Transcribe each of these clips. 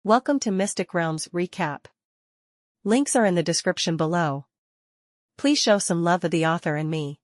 Welcome to Mystic Realms Recap. Links are in the description below. Please show some love of the author and me.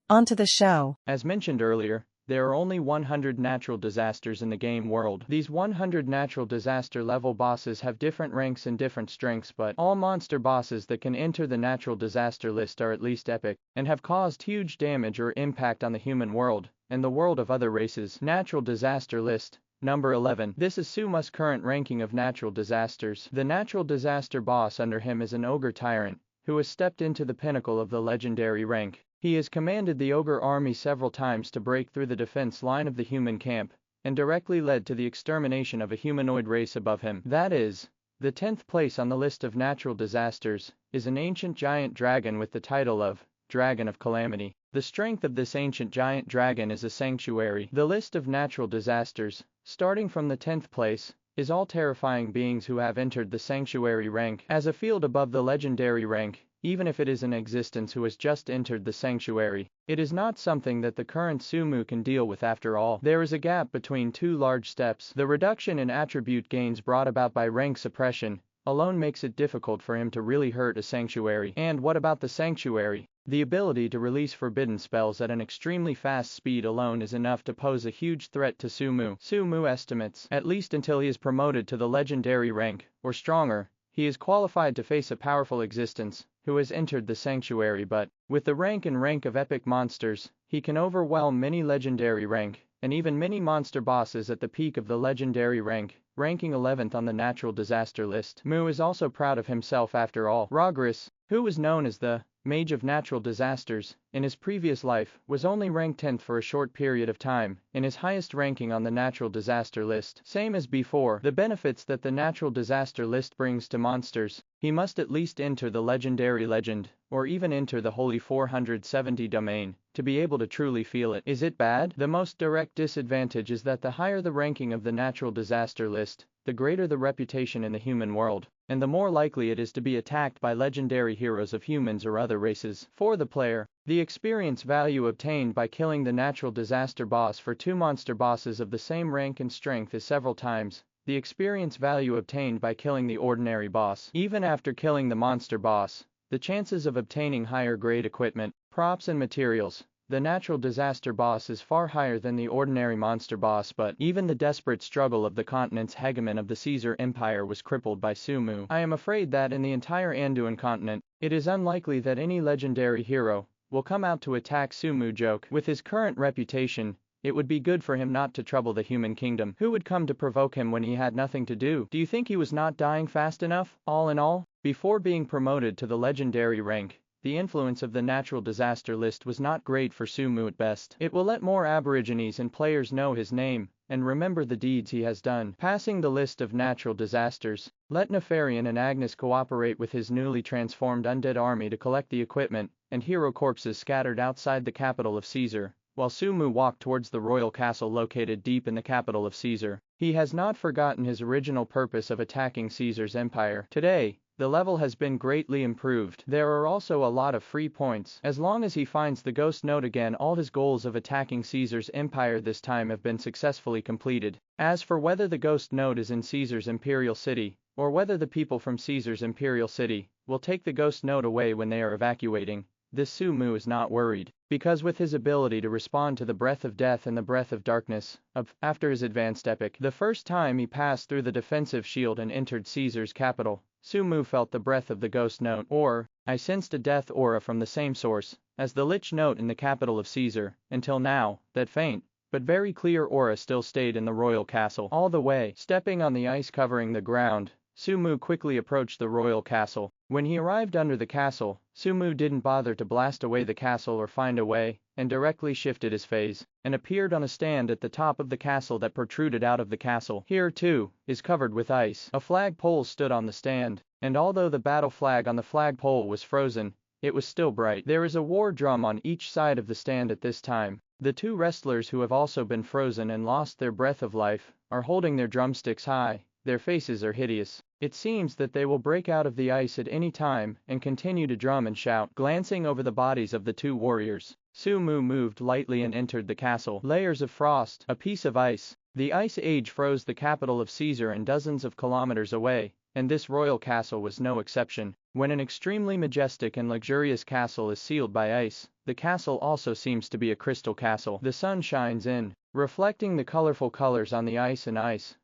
On to the show. As mentioned earlier, there are only 100 natural disasters in the game world. These 100 natural disaster level bosses have different ranks and different strengths, but all monster bosses that can enter the natural disaster list are at least epic, and have caused huge damage or impact on the human world, and the world of other races. Natural disaster list. Number 11. This is Suma's current ranking of natural disasters. The natural disaster boss under him is an ogre tyrant, who has stepped into the pinnacle of the legendary rank. He has commanded the ogre army several times to break through the defense line of the human camp, and directly led to the extermination of a humanoid race above him. That is, the 10th place on the list of natural disasters, is an ancient giant dragon with the title of Dragon of Calamity. The strength of this ancient giant dragon is a sanctuary. The list of natural disasters, starting from the 10th place, is all terrifying beings who have entered the sanctuary rank as a field above the legendary rank, even if it is in existence who has just entered the sanctuary. It is not something that the current Sumu can deal with after all. There is a gap between two large steps. The reduction in attribute gains brought about by rank suppression alone makes it difficult for him to really hurt a sanctuary. And what about the sanctuary? The ability to release forbidden spells at an extremely fast speed alone is enough to pose a huge threat to Sumu. Sumu estimates, at least until he is promoted to the legendary rank, or stronger, he is qualified to face a powerful existence, who has entered the sanctuary, but, with the rank of epic monsters, he can overwhelm many legendary rank, and even many monster bosses at the peak of the legendary rank, ranking 11th on the natural disaster list. Mu is also proud of himself after all. Rogris, who was known as the Mage of Natural Disasters, in his previous life, was only ranked 10th for a short period of time, in his highest ranking on the natural disaster list. Same as before, the benefits that the natural disaster list brings to monsters, he must at least enter the legendary legend, or even enter the holy 470 domain, to be able to truly feel it. Is it bad? The most direct disadvantage is that the higher the ranking of the natural disaster list, the greater the reputation in the human world, and the more likely it is to be attacked by legendary heroes of humans or other races. For the player, the experience value obtained by killing the natural disaster boss for two monster bosses of the same rank and strength is several times the experience value obtained by killing the ordinary boss. Even after killing the monster boss, the chances of obtaining higher grade equipment, props and materials, the natural disaster boss is far higher than the ordinary monster boss, but even the desperate struggle of the continent's hegemon of the Caesar Empire was crippled by Sumu. I am afraid that in the entire Anduin continent, it is unlikely that any legendary hero will come out to attack Sumu. Joke. With his current reputation, it would be good for him not to trouble the human kingdom. Who would come to provoke him when he had nothing to do? Do you think he was not dying fast enough? All in all, before being promoted to the legendary rank, the influence of the natural disaster list was not great for Sumu at best. It will let more aborigines and players know his name, and remember the deeds he has done. Passing the list of natural disasters, let Nefarian and Agnes cooperate with his newly transformed undead army to collect the equipment and hero corpses scattered outside the capital of Caesar, while Sumu walked towards the royal castle located deep in the capital of Caesar. He has not forgotten his original purpose of attacking Caesar's empire. Today, the level has been greatly improved. There are also a lot of free points. As long as he finds the ghost note again, all his goals of attacking Caesar's empire this time have been successfully completed. As for whether the ghost note is in Caesar's imperial city, or whether the people from Caesar's imperial city will take the ghost note away when they are evacuating, this Sumu is not worried, because with his ability to respond to the breath of death and the breath of darkness, after his advanced epic, the first time he passed through the defensive shield and entered Caesar's capital, Sumu felt the breath of the ghost note, or, I sensed a death aura from the same source as the lich note in the capital of Caesar. Until now, that faint, but very clear aura still stayed in the royal castle. All the way, stepping on the ice covering the ground, Sumu quickly approached the royal castle. When he arrived under the castle, Sumu didn't bother to blast away the castle or find a way, and directly shifted his phase, and appeared on a stand at the top of the castle that protruded out of the castle. Here, too, is covered with ice. A flagpole stood on the stand, and although the battle flag on the flagpole was frozen, it was still bright. There is a war drum on each side of the stand at this time. The two wrestlers who have also been frozen and lost their breath of life are holding their drumsticks high. Their faces are hideous. It seems that they will break out of the ice at any time and continue to drum and shout. Glancing over the bodies of the two warriors, Sumu moved lightly and entered the castle. Layers of frost, a piece of ice, The Ice Age froze the capital of Caesar and dozens of kilometers away, and this royal castle was no exception. When an extremely majestic and luxurious castle is sealed by ice, the castle also seems to be a crystal castle. The sun shines in, reflecting the colorful colors on the ice,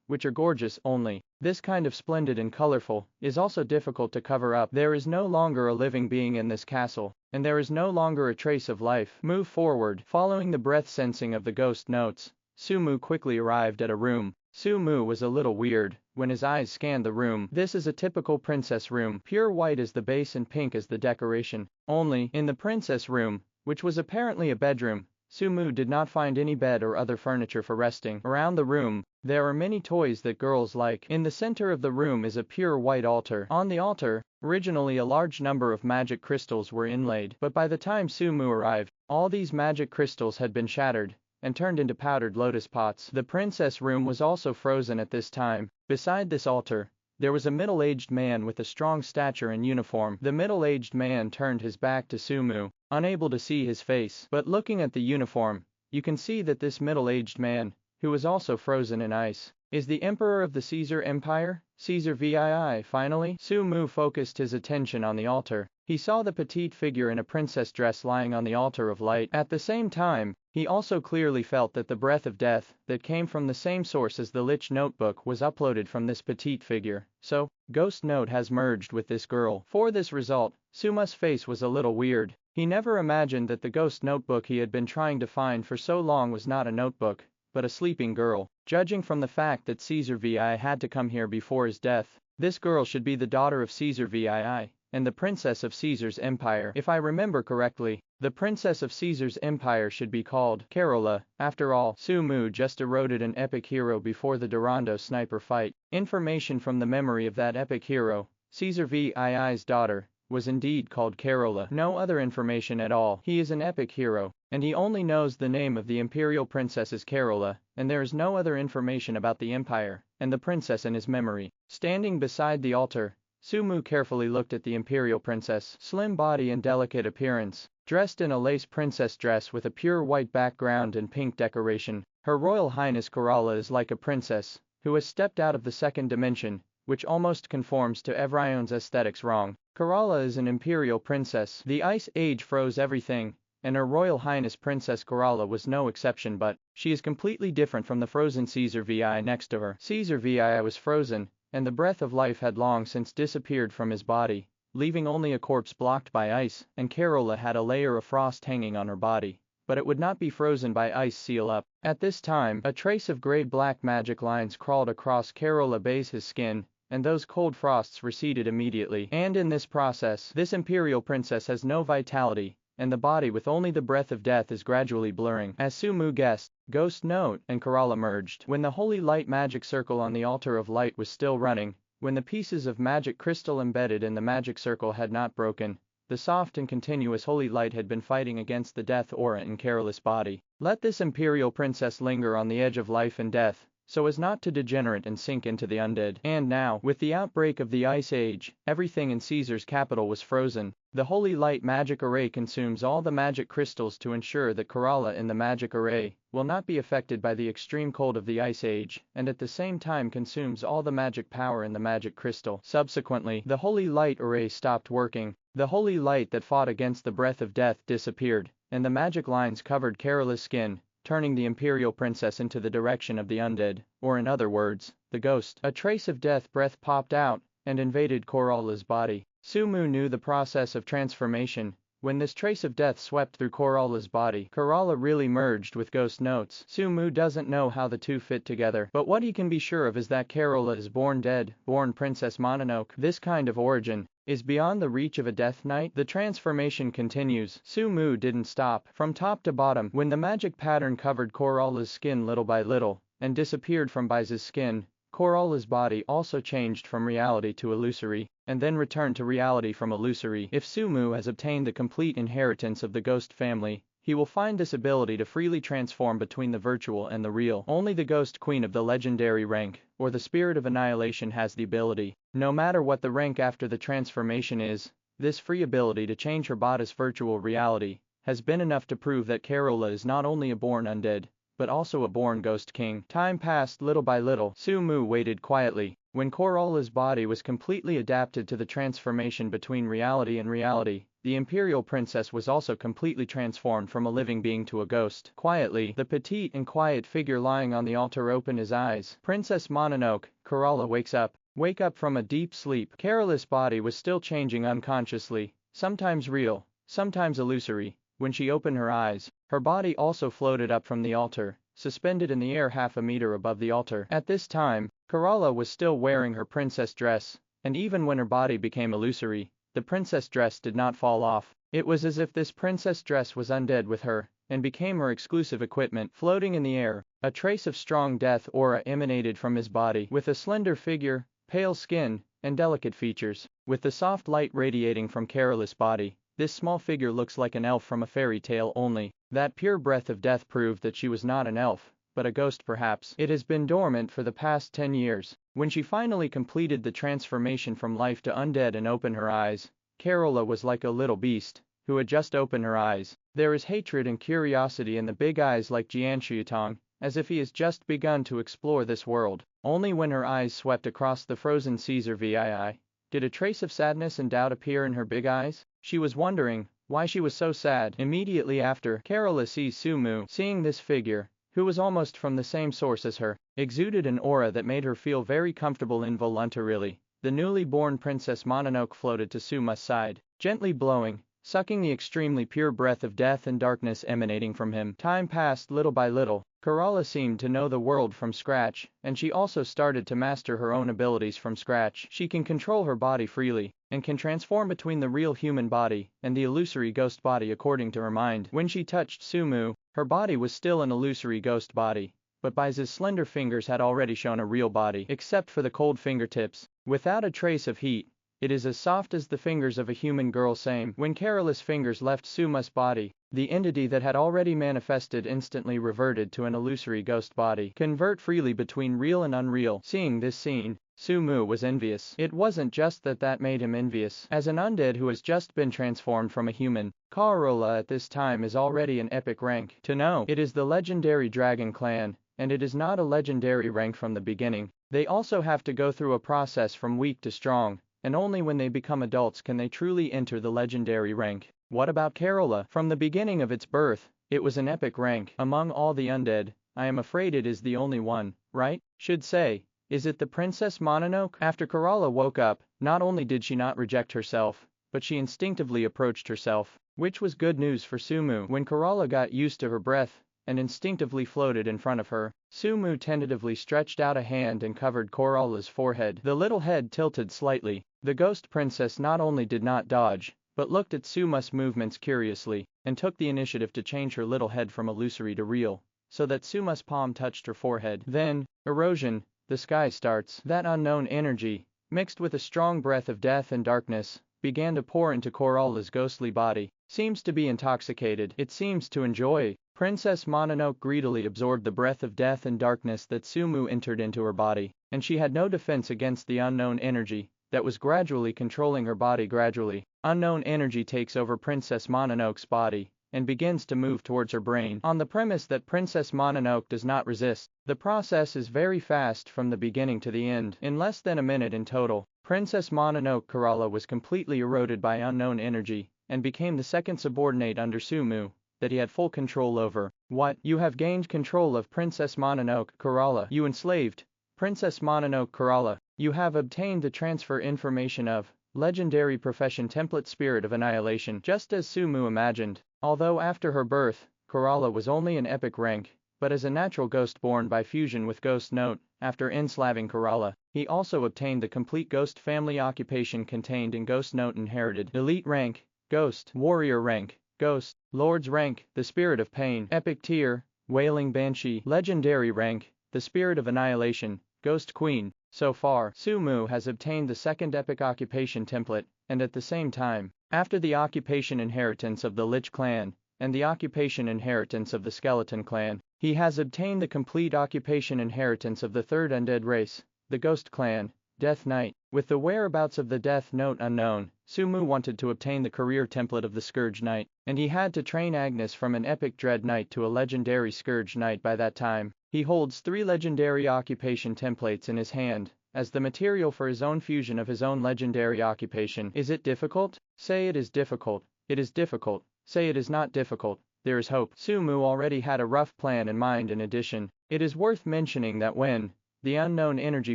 which are gorgeous only. This kind of splendid and colorful is also difficult to cover up. There is no longer a living being in this castle, and there is no longer a trace of life. Move forward. Following the breath sensing of the ghost notes, Sumu quickly arrived at a room. Sumu was a little weird when his eyes scanned the room. This is a typical princess room. Pure white is the base and pink as the decoration. Only, in the princess room, which was apparently a bedroom, Sumu did not find any bed or other furniture for resting. Around the room, there are many toys that girls like. In the center of the room is a pure white altar. On the altar, originally a large number of magic crystals were inlaid, but by the time Sumu arrived, all these magic crystals had been shattered and turned into powdered lotus pots. The princess room was also frozen at this time. Beside this altar, there was a middle-aged man with a strong stature and uniform. The middle-aged man turned his back to Sumu, unable to see his face. But looking at the uniform, you can see that this middle-aged man, who was also frozen in ice, is the emperor of the Caesar Empire, Caesar VII. Finally, Sumu focused his attention on the altar. He saw the petite figure in a princess dress lying on the altar of light. At the same time, he also clearly felt that the breath of death that came from the same source as the Lich notebook was uploaded from this petite figure. So, Ghost Note has merged with this girl. For this result, Suma's face was a little weird. He never imagined that the Ghost notebook he had been trying to find for so long was not a notebook, but a sleeping girl. Judging from the fact that Caesar VI had to come here before his death, this girl should be the daughter of Caesar VII and the princess of Caesar's empire. If I remember correctly, the princess of Caesar's empire should be called Carola. After all, Sumu just eroded an epic hero before the Durando sniper fight. Information from the memory of that epic hero, Caesar VII's daughter, was indeed called Carola. No other information at all. He is an epic hero, and he only knows the name of the imperial princess is Carola, and there is no other information about the empire and the princess in his memory. Standing beside the altar, Sumu carefully looked at the imperial princess. Slim body and delicate appearance, dressed in a lace princess dress with a pure white background and pink decoration. Her Royal Highness Carola is like a princess who has stepped out of the second dimension, which almost conforms to Evrion's aesthetics. Wrong. Carola is an imperial princess. The Ice Age froze everything, and Her Royal Highness Princess Carola was no exception, but she is completely different from the frozen Caesar VI next to her. Caesar VI was frozen, and the breath of life had long since disappeared from his body, leaving only a corpse blocked by ice, and Carola had a layer of frost hanging on her body, but it would not be frozen by ice seal up. At this time, a trace of gray-black magic lines crawled across Carola Base's skin, and those cold frosts receded immediately. And in this process, this imperial princess has no vitality, and the body with only the breath of death is gradually blurring. As Sumu guessed, Ghost Note and Carola merged. When the holy light magic circle on the altar of light was still running, when the pieces of magic crystal embedded in the magic circle had not broken, the soft and continuous holy light had been fighting against the death aura in Carola's body. Let this imperial princess linger on the edge of life and death, so as not to degenerate and sink into the undead. And now, with the outbreak of the Ice Age, everything in Caesar's capital was frozen. The Holy Light Magic Array consumes all the magic crystals to ensure that Carola in the magic array will not be affected by the extreme cold of the Ice Age, and at the same time consumes all the magic power in the magic crystal. Subsequently, the Holy Light Array stopped working. The holy light that fought against the breath of death disappeared, and the magic lines covered Carola's skin, turning the imperial princess into the direction of the undead, or in other words, the ghost. A trace of death breath popped out and invaded Carola's body. Sumu knew the process of transformation. When this trace of death swept through Carola's body, Carola really merged with Ghost Notes. Sumu doesn't know how the two fit together, but what he can be sure of is that Carola is born dead, born Princess Mononoke. This kind of origin is beyond the reach of a Death Knight. The transformation continues. Sumu didn't stop. From top to bottom, when the magic pattern covered Carola's skin little by little, and disappeared from Bize's skin, Carola's body also changed from reality to illusory, and then returned to reality from illusory. If Sumu has obtained the complete inheritance of the ghost family, he will find this ability to freely transform between the virtual and the real. Only the Ghost Queen of the legendary rank, or the Spirit of Annihilation, has the ability. No matter what the rank after the transformation is, this free ability to change her body's virtual reality has been enough to prove that Carola is not only a born undead, but also a born ghost king. Time passed little by little. Sumu waited quietly. When Corola's body was completely adapted to the transformation between reality and reality, the imperial princess was also completely transformed from a living being to a ghost. Quietly, the petite and quiet figure lying on the altar opened his eyes. Princess Mononoke, Corolla wakes up. Wake up from a deep sleep. Carolus' body was still changing unconsciously, sometimes real, sometimes illusory. When she opened her eyes, her body also floated up from the altar, suspended in the air half a meter above the altar. At this time, Corolla was still wearing her princess dress, and even when her body became illusory, the princess dress did not fall off. It was as if this princess dress was undead with her, and became her exclusive equipment. Floating in the air, a trace of strong death aura emanated from his body. With a slender figure, pale skin, and delicate features, with the soft light radiating from Carolus' body, this small figure looks like an elf from a fairy tale. Only that pure breath of death proved that she was not an elf, but a ghost perhaps. It has been dormant for the past 10 years. When she finally completed the transformation from life to undead and opened her eyes, Carola was like a little beast, who had just opened her eyes. There is hatred and curiosity in the big eyes like Jianshutong, as if he has just begun to explore this world. Only when her eyes swept across the frozen Caesar VII, did a trace of sadness and doubt appear in her big eyes. She was wondering why she was so sad. Immediately after, Carola sees Sumu. Seeing this figure, who was almost from the same source as her, exuded an aura that made her feel very comfortable involuntarily. The newly born Princess Mononoke floated to Suma's side, gently blowing, sucking the extremely pure breath of death and darkness emanating from him. Time passed little by little. Corolla seemed to know the world from scratch, and she also started to master her own abilities from scratch. She can control her body freely, and can transform between the real human body and the illusory ghost body according to her mind. When she touched Sumu, her body was still an illusory ghost body, but Bai's slender fingers had already shown a real body, except for the cold fingertips. Without a trace of heat, it is as soft as the fingers of a human girl. Same. When Carolus' fingers left Suma's body, the entity that had already manifested instantly reverted to an illusory ghost body. Convert freely between real and unreal. Seeing this scene, Sumu was envious. It wasn't just that made him envious. As an undead who has just been transformed from a human, Carola at this time is already an epic rank. To know, it is the legendary Dragon Clan, and it is not a legendary rank from the beginning. They also have to go through a process from weak to strong, and only when they become adults can they truly enter the legendary rank. What about Carola? From the beginning of its birth, it was an epic rank. Among all the undead, I am afraid it is the only one, right? Should say, is it the Princess Mononoke? After Carola woke up, not only did she not reject herself, but she instinctively approached herself, which was good news for Sumu. When Carola got used to her breath, and instinctively floated in front of her, Sumu tentatively stretched out a hand and covered Corola's forehead. The little head tilted slightly. The ghost princess not only did not dodge, but looked at Suma's movements curiously, and took the initiative to change her little head from illusory to real, so that Suma's palm touched her forehead. Then, erosion, the sky starts. That unknown energy, mixed with a strong breath of death and darkness, began to pour into Corola's ghostly body. Seems to be intoxicated. It seems to enjoy. Princess Mononoke greedily absorbed the breath of death and darkness that Sumu entered into her body, and she had no defense against the unknown energy that was gradually controlling her body. Gradually, unknown energy takes over Princess Mononoke's body and begins to move towards her brain. On the premise that Princess Mononoke does not resist, the process is very fast from the beginning to the end. In less than a minute in total, Princess Mononoke Corolla was completely eroded by unknown energy, and became the second subordinate under Sumu that he had full control over. What? You have gained control of Princess Mononoke Corolla. You enslaved Princess Mononoke Corolla. You have obtained the transfer information of legendary profession template Spirit of Annihilation, just as Sumu imagined. Although after her birth, Corolla was only an epic rank, but as a natural ghost born by fusion with Ghost Note, after enslaving Corolla, he also obtained the complete ghost family occupation contained in Ghost Note inherited. Elite rank, Ghost, Warrior rank, Ghost, Lord's rank, the Spirit of Pain, Epic tier, Wailing Banshee, Legendary rank, the Spirit of Annihilation, Ghost Queen. So far, Sumu has obtained the second epic occupation template, and at the same time, after the occupation inheritance of the Lich clan, and the occupation inheritance of the Skeleton clan, he has obtained the complete occupation inheritance of the third undead race, the Ghost clan, Death Knight. With the whereabouts of the Death Note unknown, Sumu wanted to obtain the career template of the Scourge Knight, and he had to train Agnes from an epic Dread Knight to a legendary Scourge Knight by that time. He holds 3 legendary occupation templates in his hand, as the material for his own fusion of his own legendary occupation. Is it difficult? Say it is difficult. It is difficult. Say it is not difficult. There is hope. Sumu already had a rough plan in mind. In addition, it is worth mentioning that when the unknown energy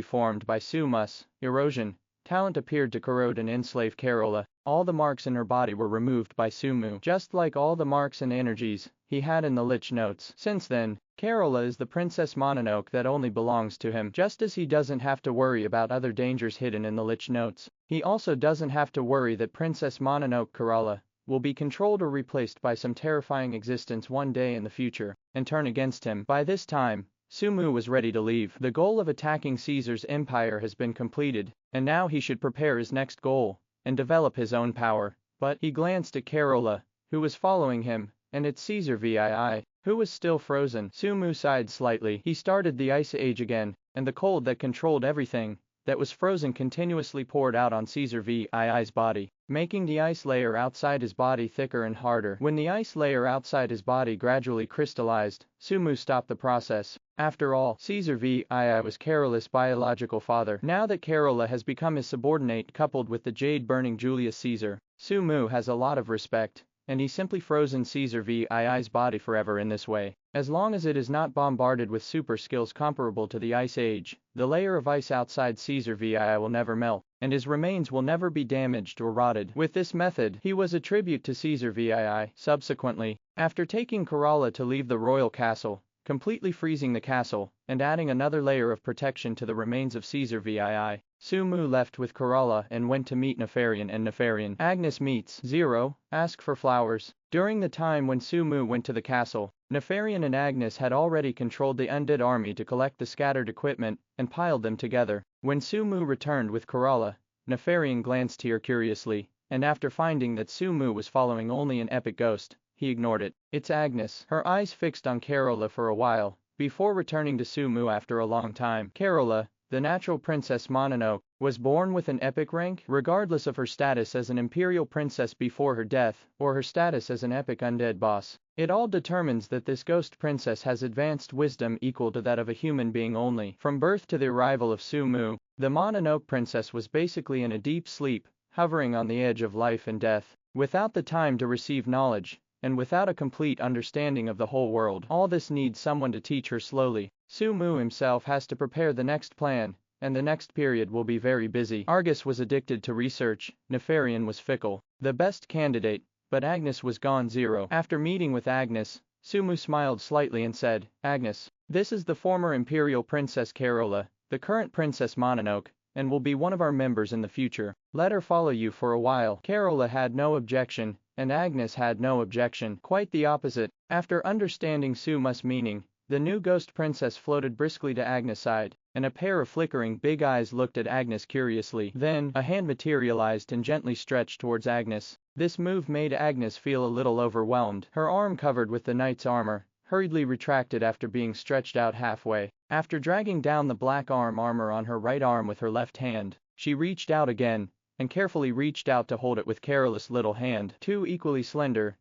formed by Sumu's erosion talent appeared to corrode and enslave Carola, all the marks in her body were removed by Sumu, just like all the marks and energies he had in the Lich Notes. Since then, Carola is the Princess Mononoke that only belongs to him. Just as he doesn't have to worry about other dangers hidden in the Lich Notes, he also doesn't have to worry that Princess Mononoke Carola will be controlled or replaced by some terrifying existence one day in the future, and turn against him. By this time, Sumu was ready to leave. The goal of attacking Caesar's empire has been completed, and now he should prepare his next goal, and develop his own power. But he glanced at Carola, who was following him, and at Caesar VII, who was still frozen. Sumu sighed slightly. He started the Ice Age again, and the cold that controlled everything that was frozen continuously poured out on Caesar VII's body, making the ice layer outside his body thicker and harder. When the ice layer outside his body gradually crystallized, Sumu stopped the process. After all, Caesar VII was Carola's biological father. Now that Carola has become his subordinate coupled with the jade-burning Julius Caesar, Sumu has a lot of respect, and he simply frozen Caesar VII's body forever in this way. As long as it is not bombarded with super skills comparable to the Ice Age, the layer of ice outside Caesar VII will never melt, and his remains will never be damaged or rotted. With this method, he was a tribute to Caesar VII. Subsequently, after taking Carola to leave the royal castle, completely freezing the castle, and adding another layer of protection to the remains of Caesar VII, Sumu left with Carola and went to meet Nefarian and Nefarian. Agnes meets Zero, ask for flowers. During the time when Sumu went to the castle, Nefarian and Agnes had already controlled the undead army to collect the scattered equipment and piled them together. When Sumu returned with Carola, Nefarian glanced here curiously, and after finding that Sumu was following only an epic ghost, he ignored it. It's Agnes. Her eyes fixed on Carola for a while, before returning to Sumu after a long time. Carola, the natural Princess Mononoke, was born with an epic rank, regardless of her status as an imperial princess before her death, or her status as an epic undead boss. It all determines that this ghost princess has advanced wisdom equal to that of a human being only. From birth to the arrival of Sumu, the Mononoke princess was basically in a deep sleep, hovering on the edge of life and death, without the time to receive knowledge, and without a complete understanding of the whole world. All this needs someone to teach her slowly. Sumu himself has to prepare the next plan, and the next period will be very busy. Argus was addicted to research, Nefarian was fickle, the best candidate, but Agnes was gone. Zero. After meeting with Agnes, Sumu smiled slightly and said, Agnes, this is the former imperial princess Carola, the current princess Mononoke, and will be one of our members in the future. Let her follow you for a while. Carola had no objection, and Agnes had no objection. Quite the opposite. After understanding Sumu's meaning, the new ghost princess floated briskly to Agnes' side, and a pair of flickering big eyes looked at Agnes curiously. Then, a hand materialized and gently stretched towards Agnes. This move made Agnes feel a little overwhelmed. Her arm covered with the knight's armor hurriedly retracted after being stretched out halfway. After dragging down the black armor on her right arm with her left hand, she reached out again, and carefully reached out to hold it with Carola's little hand. Two equally slender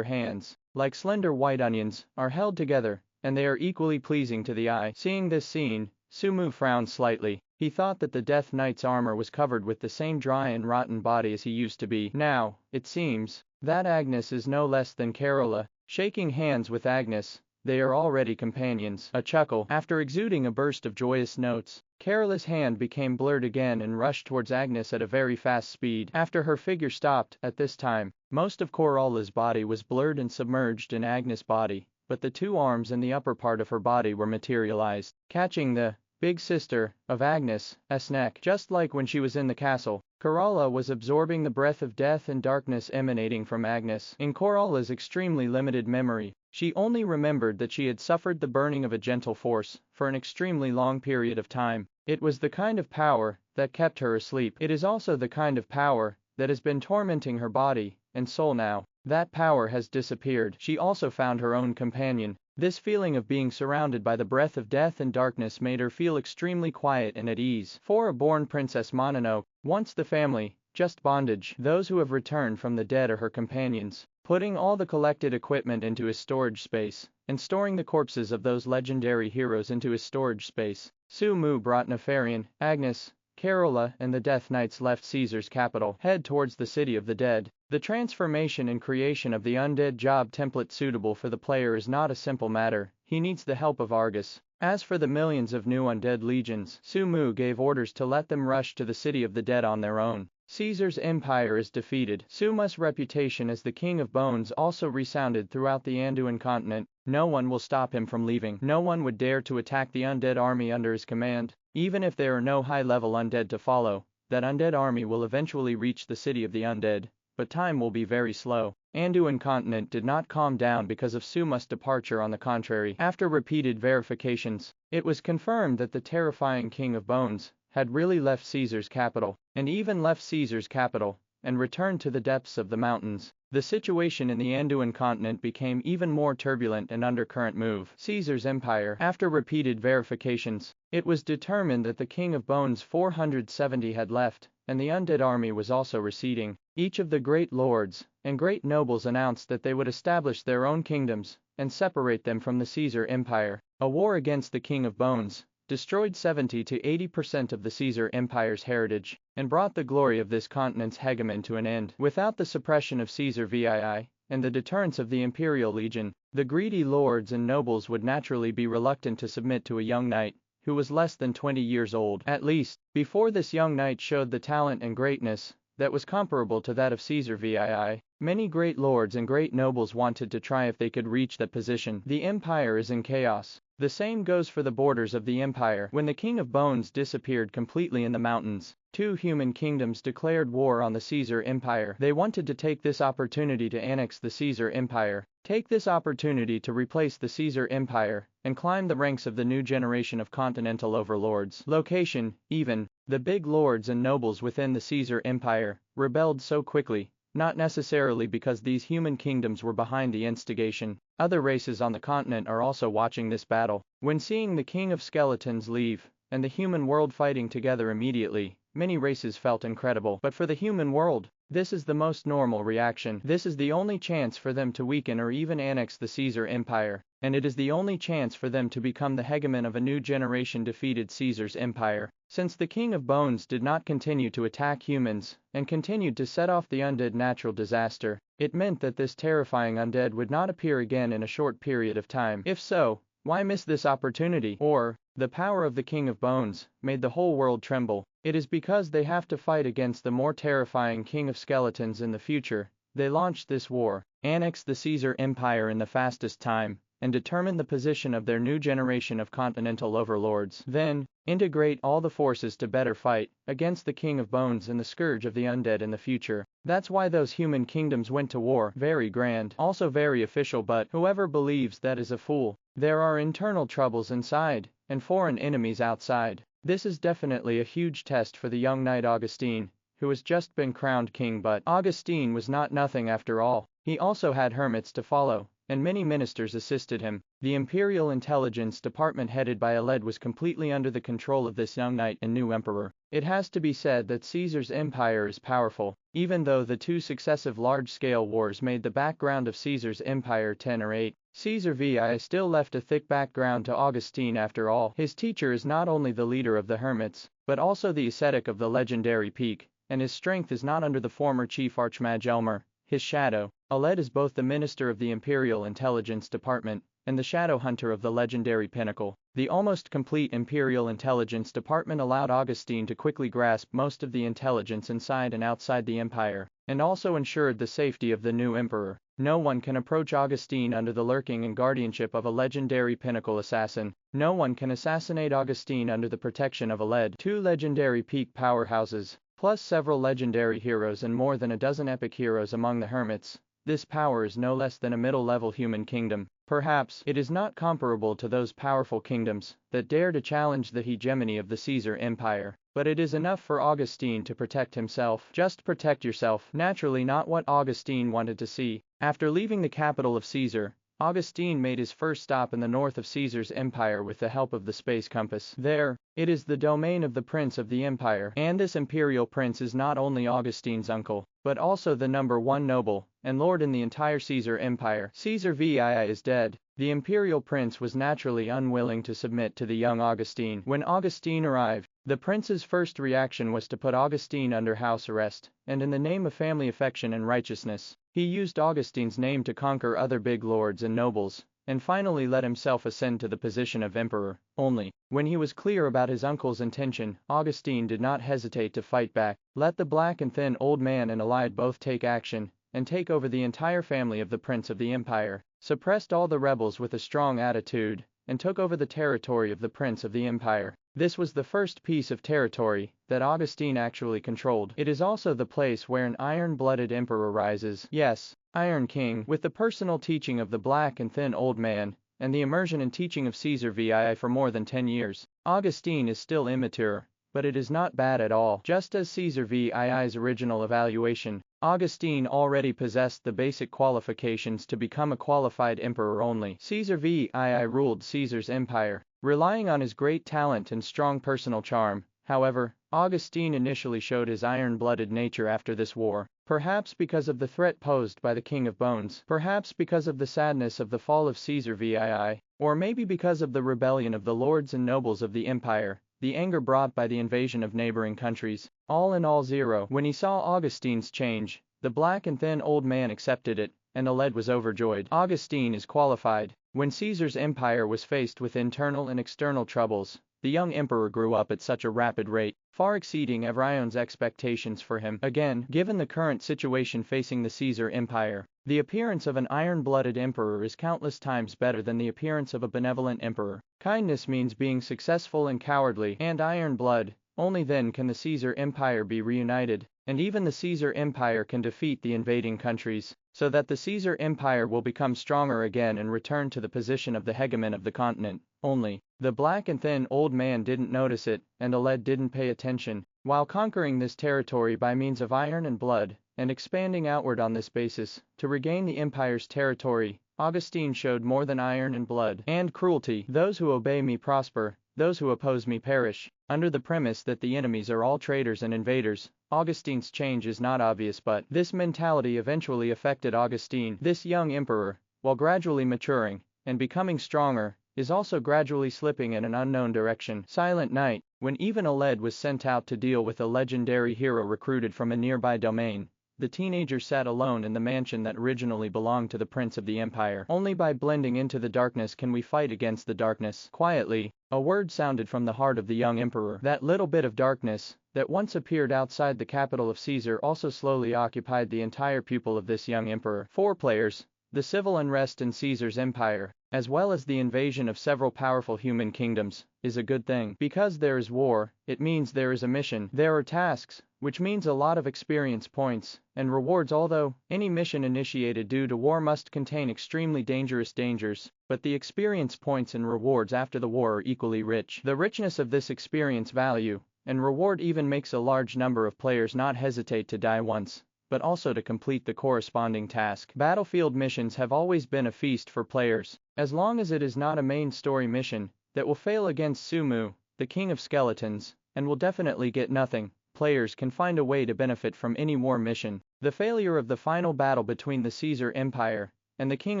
hands, like slender white onions, are held together, and they are equally pleasing to the eye. Seeing this scene, Sumu frowned slightly. He thought that the Death Knight's armor was covered with the same dry and rotten body as he used to be. Now, it seems that Agnes is no less than Carola. Shaking hands with Agnes, they are already companions. A chuckle. After exuding a burst of joyous notes, Carola's hand became blurred again and rushed towards Agnes at a very fast speed. After her figure stopped, at this time, most of Corola's body was blurred and submerged in Agnes' body, but the two arms and the upper part of her body were materialized, catching the big sister of Agnes' neck. Just like when she was in the castle, Carola was absorbing the breath of death and darkness emanating from Agnes. In Corola's extremely limited memory, she only remembered that she had suffered the burning of a gentle force for an extremely long period of time. It was the kind of power that kept her asleep. It is also the kind of power that has been tormenting her body and soul now. That power has disappeared. She also found her own companion. This feeling of being surrounded by the breath of death and darkness made her feel extremely quiet and at ease. For a born Princess Mononoke, once the family, just bondage. Those who have returned from the dead are her companions. Putting all the collected equipment into his storage space, and storing the corpses of those legendary heroes into his storage space, Su-mu brought Nefarian, Agnes, Carola and the Death Knights left Caesar's capital, head towards the city of the dead. The transformation and creation of the undead job template suitable for the player is not a simple matter, he needs the help of Argus. As for the millions of new undead legions, Su-mu gave orders to let them rush to the city of the dead on their own. Caesar's empire is defeated. Su-mu's reputation as the King of Bones also resounded throughout the Anduin continent. No one will stop him from leaving. No one would dare to attack the undead army under his command. Even if there are no high-level undead to follow, that undead army will eventually reach the city of the undead, but time will be very slow. Anduin continent did not calm down because of Su-mu's departure. On the contrary, after repeated verifications, it was confirmed that the terrifying King of Bones had really left Caesar's capital, and even left Caesar's capital, and returned to the depths of the mountains. The situation in the Anduin continent became even more turbulent and under current move. Caesar's empire. After repeated verifications, it was determined that the King of Bones 470 had left, and the undead army was also receding. Each of the great lords and great nobles announced that they would establish their own kingdoms and separate them from the Caesar empire. A war against the King of Bones destroyed 70 to 80% of the Caesar Empire's heritage, and brought the glory of this continent's hegemon to an end. Without the suppression of Caesar VII, and the deterrence of the Imperial Legion, the greedy lords and nobles would naturally be reluctant to submit to a young knight, who was less than 20 years old. At least, before this young knight showed the talent and greatness that was comparable to that of Caesar VII, many great lords and great nobles wanted to try if they could reach that position. The empire is in chaos. The same goes for the borders of the empire. When the King of Bones disappeared completely in the mountains, two human kingdoms declared war on the Caesar Empire. They wanted to take this opportunity to annex the Caesar Empire, take this opportunity to replace the Caesar Empire, and climb the ranks of the new generation of continental overlords. Location, even, the big lords and nobles within the Caesar Empire rebelled so quickly, not necessarily because these human kingdoms were behind the instigation. Other races on the continent are also watching this battle. When seeing the King of Skeletons leave, and the human world fighting together immediately, many races felt incredible. But for the human world, this is the most normal reaction. This is the only chance for them to weaken or even annex the Caesar Empire, and it is the only chance for them to become the hegemon of a new generation defeated Caesar's empire. Since the King of Bones did not continue to attack humans, and continued to set off the undead natural disaster, it meant that this terrifying undead would not appear again in a short period of time. If so, why miss this opportunity? Or, the power of the King of Bones made the whole world tremble. It is because they have to fight against the more terrifying King of Skeletons in the future. They launched this war, annexed the Caesar Empire in the fastest time, and determine the position of their new generation of continental overlords. Then, integrate all the forces to better fight against the King of Bones and the scourge of the undead in the future. That's why those human kingdoms went to war. Very grand, also very official, but whoever believes that is a fool. There are internal troubles inside, and foreign enemies outside. This is definitely a huge test for the young knight Augustine, who has just been crowned king. But Augustine was not nothing after all. He also had hermits to follow, and many ministers assisted him. The Imperial Intelligence Department headed by Aled was completely under the control of this young knight and new emperor. It has to be said that Caesar's empire is powerful, even though the two successive large-scale wars made the background of Caesar's empire 10 or 8. Caesar VI still left a thick background to Augustine after all. His teacher is not only the leader of the hermits, but also the ascetic of the legendary peak, and his strength is not under the former chief archmage Elmer, his shadow. Aled is both the minister of the Imperial Intelligence Department and the shadow hunter of the legendary pinnacle. The almost complete Imperial Intelligence Department allowed Augustine to quickly grasp most of the intelligence inside and outside the empire, and also ensured the safety of the new emperor. No one can approach Augustine under the lurking and guardianship of a legendary pinnacle assassin. No one can assassinate Augustine under the protection of Aled. Two legendary peak powerhouses, plus several legendary heroes and more than a dozen epic heroes among the hermits. This power is no less than a middle-level human kingdom. Perhaps it is not comparable to those powerful kingdoms that dare to challenge the hegemony of the Caesar Empire, but it is enough for Augustine to protect himself. Just protect yourself. Naturally not what Augustine wanted to see. After leaving the capital of Caesar, Augustine made his first stop in the north of Caesar's empire with the help of the space compass. There, it is the domain of the prince of the empire, and this imperial prince is not only Augustine's uncle, but also the #1 noble and lord in the entire Caesar empire. Caesar VII is dead. The imperial prince was naturally unwilling to submit to the young Augustine. When Augustine arrived, the prince's first reaction was to put Augustine under house arrest, and in the name of family affection and righteousness, he used Augustine's name to conquer other big lords and nobles, and finally let himself ascend to the position of emperor. Only, when he was clear about his uncle's intention, Augustine did not hesitate to fight back. Let the black and thin old man and Allied both take action, and take over the entire family of the prince of the empire, suppressed all the rebels with a strong attitude, and took over the territory of the prince of the empire. This was the first piece of territory that Augustine actually controlled. It is also the place where an iron-blooded emperor rises. Yes, Iron King. With the personal teaching of the black and thin old man, and the immersion and teaching of Caesar VII for more than 10 years, Augustine is still immature, but it is not bad at all. Just as Caesar VII's original evaluation, Augustine already possessed the basic qualifications to become a qualified emperor. Only Caesar VII ruled Caesar's empire, relying on his great talent and strong personal charm. However, Augustine initially showed his iron-blooded nature after this war, perhaps because of the threat posed by the King of Bones, perhaps because of the sadness of the fall of Caesar VII, or maybe because of the rebellion of the lords and nobles of the empire, the anger brought by the invasion of neighboring countries. All in all, zero. When he saw Augustine's change, the black and thin old man accepted it, and Aled was overjoyed. Augustine is qualified. When Caesar's empire was faced with internal and external troubles, the young emperor grew up at such a rapid rate, far exceeding everyone's expectations for him. Again, given the current situation facing the Caesar empire, the appearance of an iron-blooded emperor is countless times better than the appearance of a benevolent emperor. Kindness means being successful and cowardly, and iron blood. Only then can the Caesar empire be reunited, and even the Caesar empire can defeat the invading countries, so that the Caesar empire will become stronger again and return to the position of the hegemon of the continent. Only, the black and thin old man didn't notice it, and Aled didn't pay attention. While conquering this territory by means of iron and blood, and expanding outward on this basis, to regain the empire's territory, Augustine showed more than iron and blood and cruelty. Those who obey me prosper, those who oppose me perish. Under the premise that the enemies are all traitors and invaders, Augustine's change is not obvious, but this mentality eventually affected Augustine. This young emperor, while gradually maturing and becoming stronger, is also gradually slipping in an unknown direction. Silent Night, when even Aled was sent out to deal with a legendary hero recruited from a nearby domain, the teenager sat alone in the mansion that originally belonged to the prince of the empire. Only by blending into the darkness can we fight against the darkness. Quietly, a word sounded from the heart of the young emperor. That little bit of darkness that once appeared outside the capital of Caesar also slowly occupied the entire pupil of this young emperor. 4 players. The civil unrest in Caesar's empire, as well as the invasion of several powerful human kingdoms, is a good thing. Because there is war, it means there is a mission. There are tasks, which means a lot of experience points and rewards, although any mission initiated due to war must contain extremely dangerous dangers, but the experience points and rewards after the war are equally rich. The richness of this experience value and reward even makes a large number of players not hesitate to die once, but also to complete the corresponding task. Battlefield missions have always been a feast for players, as long as it is not a main story mission that will fail against Sumu, the king of skeletons, and will definitely get nothing. Players can find a way to benefit from any war mission. The failure of the final battle between the Caesar Empire and the King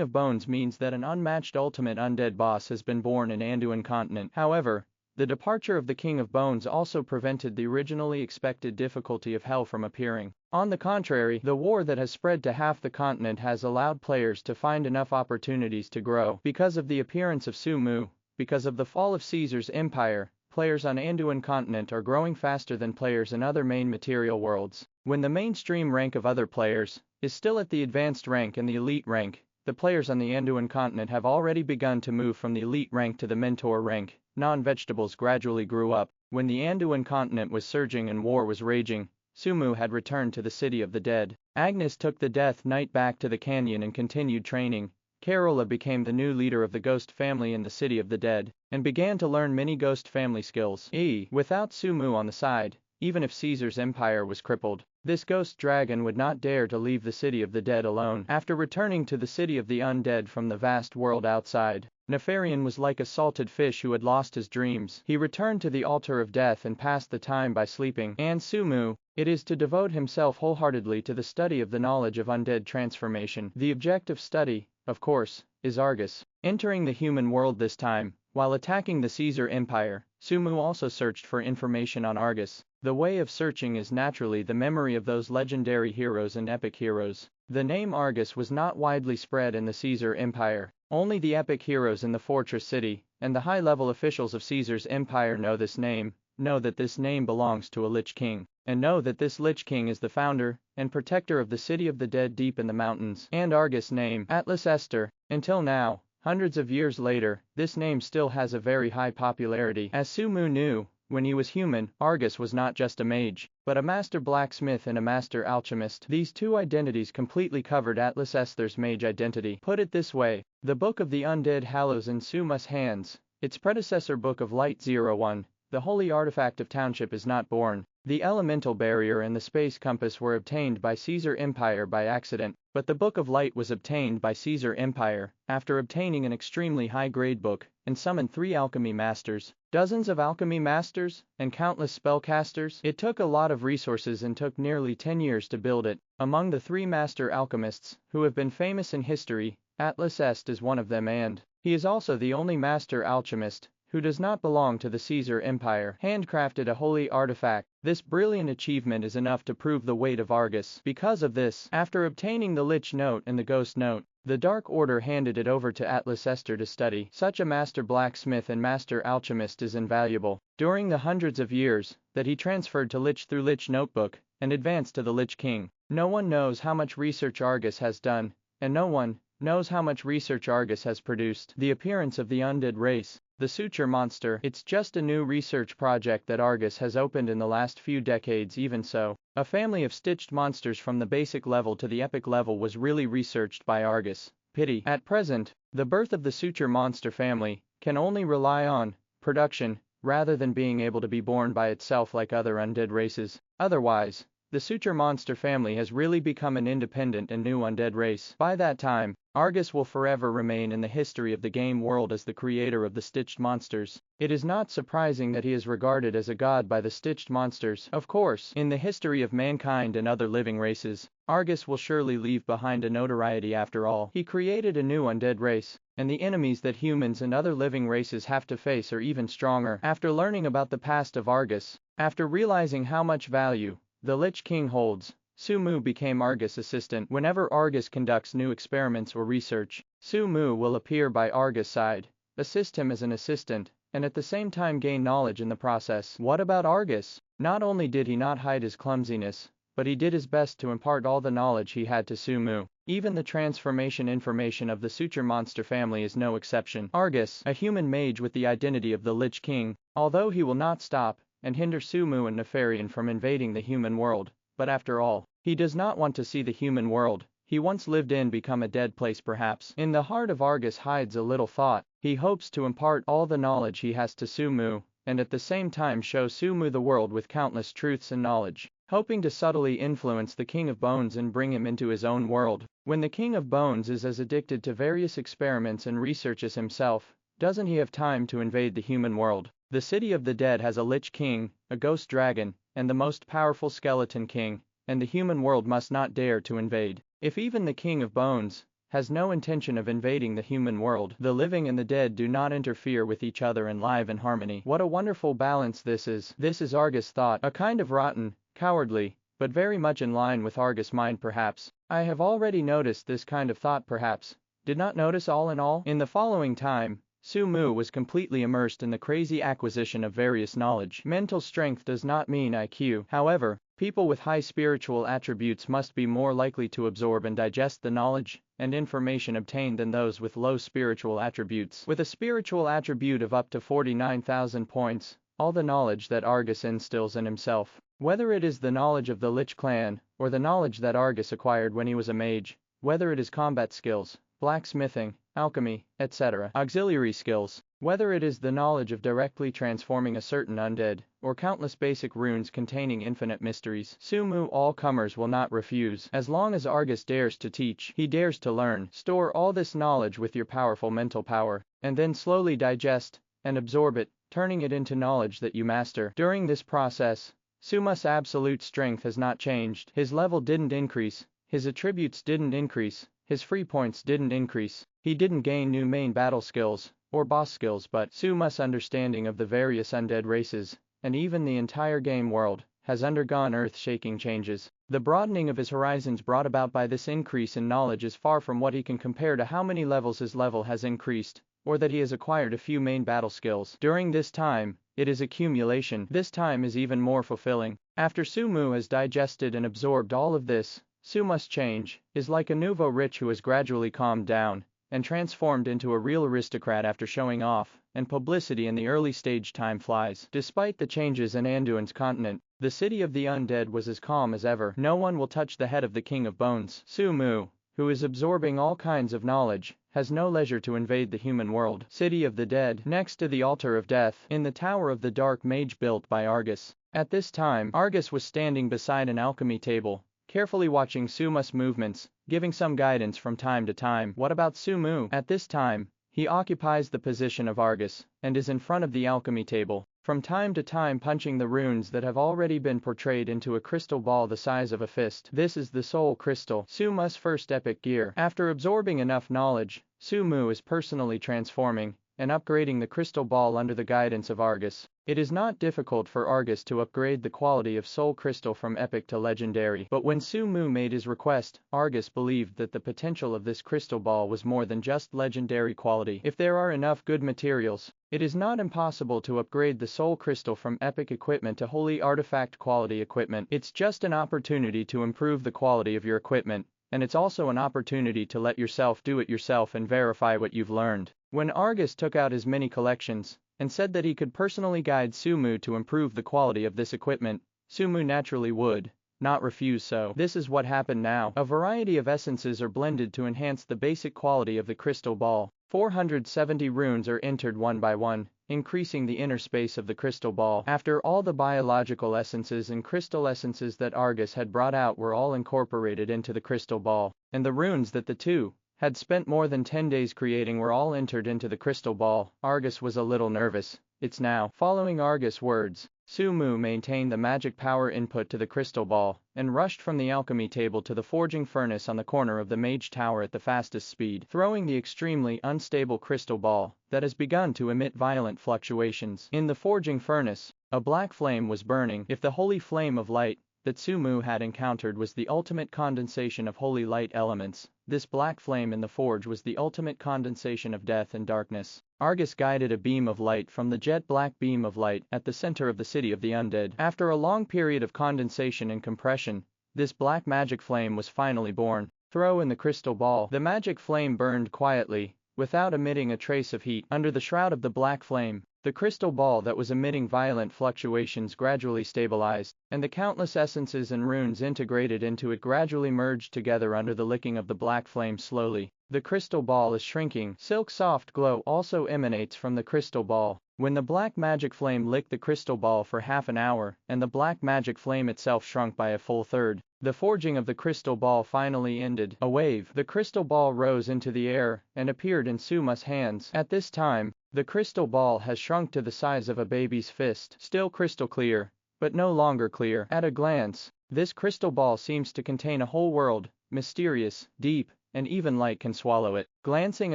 of Bones means that an unmatched ultimate undead boss has been born in Anduin continent. However, the departure of the King of Bones also prevented the originally expected difficulty of Hell from appearing. On the contrary, the war that has spread to half the continent has allowed players to find enough opportunities to grow. Because of the appearance of Sumu, because of the fall of Caesar's empire, players on Anduin continent are growing faster than players in other main material worlds. When the mainstream rank of other players is still at the advanced rank and the elite rank, the players on the Anduin continent have already begun to move from the elite rank to the mentor rank. Non-vegetables gradually grew up. When the Anduin continent was surging and war was raging, Sumu had returned to the city of the dead. Agnes took the Death Knight back to the canyon and continued training. Carola became the new leader of the ghost family in the city of the dead, and began to learn many ghost family skills. Without Sumu on the side, even if Caesar's empire was crippled, This ghost dragon would not dare to leave the city of the dead alone. After returning to the city of the undead from the vast world outside, Nefarian was like a salted fish who had lost his dreams. He returned to the altar of death and passed the time by sleeping. And Sumu, it is to devote himself wholeheartedly to the study of the knowledge of undead transformation. The objective study, of course, is Argus. Entering the human world this time, while attacking the Caesar Empire, Sumu also searched for information on Argus. The way of searching is naturally the memory of those legendary heroes and epic heroes. The name Argus was not widely spread in the Caesar Empire. Only the epic heroes in the fortress city, and the high-level officials of Caesar's empire know this name, know that this name belongs to a Lich King, and know that this Lich King is the founder and protector of the city of the dead deep in the mountains. And Argus' name, Atlas Esther, until now, hundreds of years later, this name still has a very high popularity. As Sumu knew, when he was human, Argus was not just a mage, but a master blacksmith and a master alchemist. These two identities completely covered Atlas Esther's mage identity. Put it this way, the Book of the Undead Hallows in Suma's hands, its predecessor Book of Light 01, the holy artifact of Township is not born. The elemental barrier and the space compass were obtained by Caesar Empire by accident, but the Book of Light was obtained by Caesar Empire, after obtaining an extremely high-grade book, and summoned 3 alchemy masters, dozens of alchemy masters, and countless spellcasters. It took a lot of resources and took nearly 10 years to build it. Among the 3 master alchemists, who have been famous in history, Atlas Est is one of them, and he is also the only master alchemist who does not belong to the Caesar Empire. Handcrafted a holy artifact. This brilliant achievement is enough to prove the weight of Argus. Because of this, after obtaining the Lich Note and the Ghost Note, the Dark Order handed it over to Atlas Esther to study. Such a master blacksmith and master alchemist is invaluable. During the hundreds of years that he transferred to Lich through Lich Notebook and advanced to the Lich King, no one knows how much research Argus has done, and no one knows how much research Argus has produced. The appearance of the undead race, the suture monster, it's just a new research project that Argus has opened in the last few decades. Even so, a family of stitched monsters from the basic level to the epic level was really researched by Argus. Pity. At present, the birth of the suture monster family can only rely on production, rather than being able to be born by itself like other undead races. Otherwise, the suture monster family has really become an independent and new undead race. By that time, Argus will forever remain in the history of the game world as the creator of the stitched monsters. It is not surprising that he is regarded as a god by the stitched monsters. Of course, in the history of mankind and other living races, Argus will surely leave behind a notoriety. After all, he created a new undead race, and the enemies that humans and other living races have to face are even stronger. After learning about the past of Argus, after realizing how much value the Lich King holds, Sumu became Argus' assistant. Whenever Argus conducts new experiments or research, Sumu will appear by Argus' side, assist him as an assistant, and at the same time gain knowledge in the process. What about Argus? Not only did he not hide his clumsiness, but he did his best to impart all the knowledge he had to Sumu. Even the transformation information of the suture monster family is no exception. Argus, a human mage with the identity of the Lich King, although he will not stop and hinder Sumu and Nefarian from invading the human world, but after all, he does not want to see the human world he once lived in become a dead place. Perhaps in the heart of Argus hides a little thought. He hopes to impart all the knowledge he has to Sumu, and at the same time show Sumu the world with countless truths and knowledge, hoping to subtly influence the King of Bones and bring him into his own world. When the King of Bones is as addicted to various experiments and research as himself, doesn't he have time to invade the human world? The city of the dead has a Lich King, a ghost dragon, and the most powerful skeleton king, and the human world must not dare to invade. If even the King of Bones has no intention of invading the human world, the living and the dead do not interfere with each other and live in harmony. What a wonderful balance this is. This is Argus' thought, a kind of rotten, cowardly, but very much in line with Argus' mind. Perhaps I have already noticed this kind of thought, perhaps did not notice. All in all, in the following time, Sumu was completely immersed in the crazy acquisition of various knowledge. Mental strength does not mean IQ. However, people with high spiritual attributes must be more likely to absorb and digest the knowledge and information obtained than those with low spiritual attributes. With a spiritual attribute of up to 49,000 points, all the knowledge that Argus instills in himself, whether it is the knowledge of the Lich clan, or the knowledge that Argus acquired when he was a mage, whether it is combat skills, blacksmithing, alchemy, etc., auxiliary skills, Whether it is the knowledge of directly transforming a certain undead, or countless basic runes containing infinite mysteries, Sumu all comers will not refuse. As long as Argus dares to teach, he dares to learn. Store all this knowledge with your powerful mental power, and then slowly digest and absorb it, turning it into knowledge that you master. During this process, Suma's absolute strength has not changed. His level didn't increase, his attributes didn't increase, his free points didn't increase. He didn't gain new main battle skills or boss skills, but Suma's understanding of the various undead races, and even the entire game world, has undergone earth-shaking changes. The broadening of his horizons brought about by this increase in knowledge is far from what he can compare to how many levels his level has increased, or that he has acquired a few main battle skills. During this time, it is accumulation. This time is even more fulfilling. After Sumu has digested and absorbed all of this, Suma's change is like a nouveau rich who has gradually calmed down and transformed into a real aristocrat after showing off and publicity in the early stage. Time flies. Despite the changes in Anduin's continent, the city of the undead was as calm as ever. No one will touch the head of the King of Bones. Sumu, who is absorbing all kinds of knowledge, has no leisure to invade the human world. City of the Dead, next to the Altar of Death, in the Tower of the Dark Mage built by Argus. At this time, Argus was standing beside an alchemy table, carefully watching Suma's movements, giving some guidance from time to time. What about Sumu? At this time, he occupies the position of Argus, and is in front of the alchemy table, from time to time punching the runes that have already been portrayed into a crystal ball the size of a fist. This is the Soul Crystal, Suma's first epic gear. After absorbing enough knowledge, Sumu is personally transforming and upgrading the crystal ball under the guidance of Argus. It is not difficult for Argus to upgrade the quality of Soul Crystal from epic to legendary, but when Sumu made his request, Argus believed that the potential of this crystal ball was more than just legendary quality. If there are enough good materials, it is not impossible to upgrade the Soul Crystal from epic equipment to holy artifact quality equipment. It's just an opportunity to improve the quality of your equipment, and it's also an opportunity to let yourself do it yourself and verify what you've learned. When Argus took out his mini collections and said that he could personally guide Sumu to improve the quality of this equipment, Sumu naturally would not refuse. So this is what happened now. A variety of essences are blended to enhance the basic quality of the crystal ball. 470 runes are entered one by one, increasing the inner space of the crystal ball. After all the biological essences and crystal essences that Argus had brought out were all incorporated into the crystal ball, and the runes that the two had spent more than 10 days creating were all entered into the crystal ball, Argus was a little nervous. It's now. Following Argus' words, Sumu maintained the magic power input to the crystal ball, and rushed from the alchemy table to the forging furnace on the corner of the mage tower at the fastest speed, throwing the extremely unstable crystal ball that has begun to emit violent fluctuations. In the forging furnace, a black flame was burning. If the holy flame of light that Sumu had encountered was the ultimate condensation of holy light elements, this black flame in the forge was the ultimate condensation of death and darkness. Argus guided a beam of light from the jet black beam of light at the center of the city of the undead. After a long period of condensation and compression, this black magic flame was finally born. Throw in the crystal ball. The magic flame burned quietly, without emitting a trace of heat. Under the shroud of the black flame, the crystal ball that was emitting violent fluctuations gradually stabilized, and the countless essences and runes integrated into it gradually merged together under the licking of the black flame. Slowly, the crystal ball is shrinking. Silk soft glow also emanates from the crystal ball. When the black magic flame licked the crystal ball for half an hour, and the black magic flame itself shrunk by a full third, the forging of the crystal ball finally ended. A wave. The crystal ball rose into the air and appeared in Suma's hands. At this time, the crystal ball has shrunk to the size of a baby's fist. Still crystal clear, but no longer clear. At a glance, this crystal ball seems to contain a whole world, mysterious, deep, and even light can swallow it. Glancing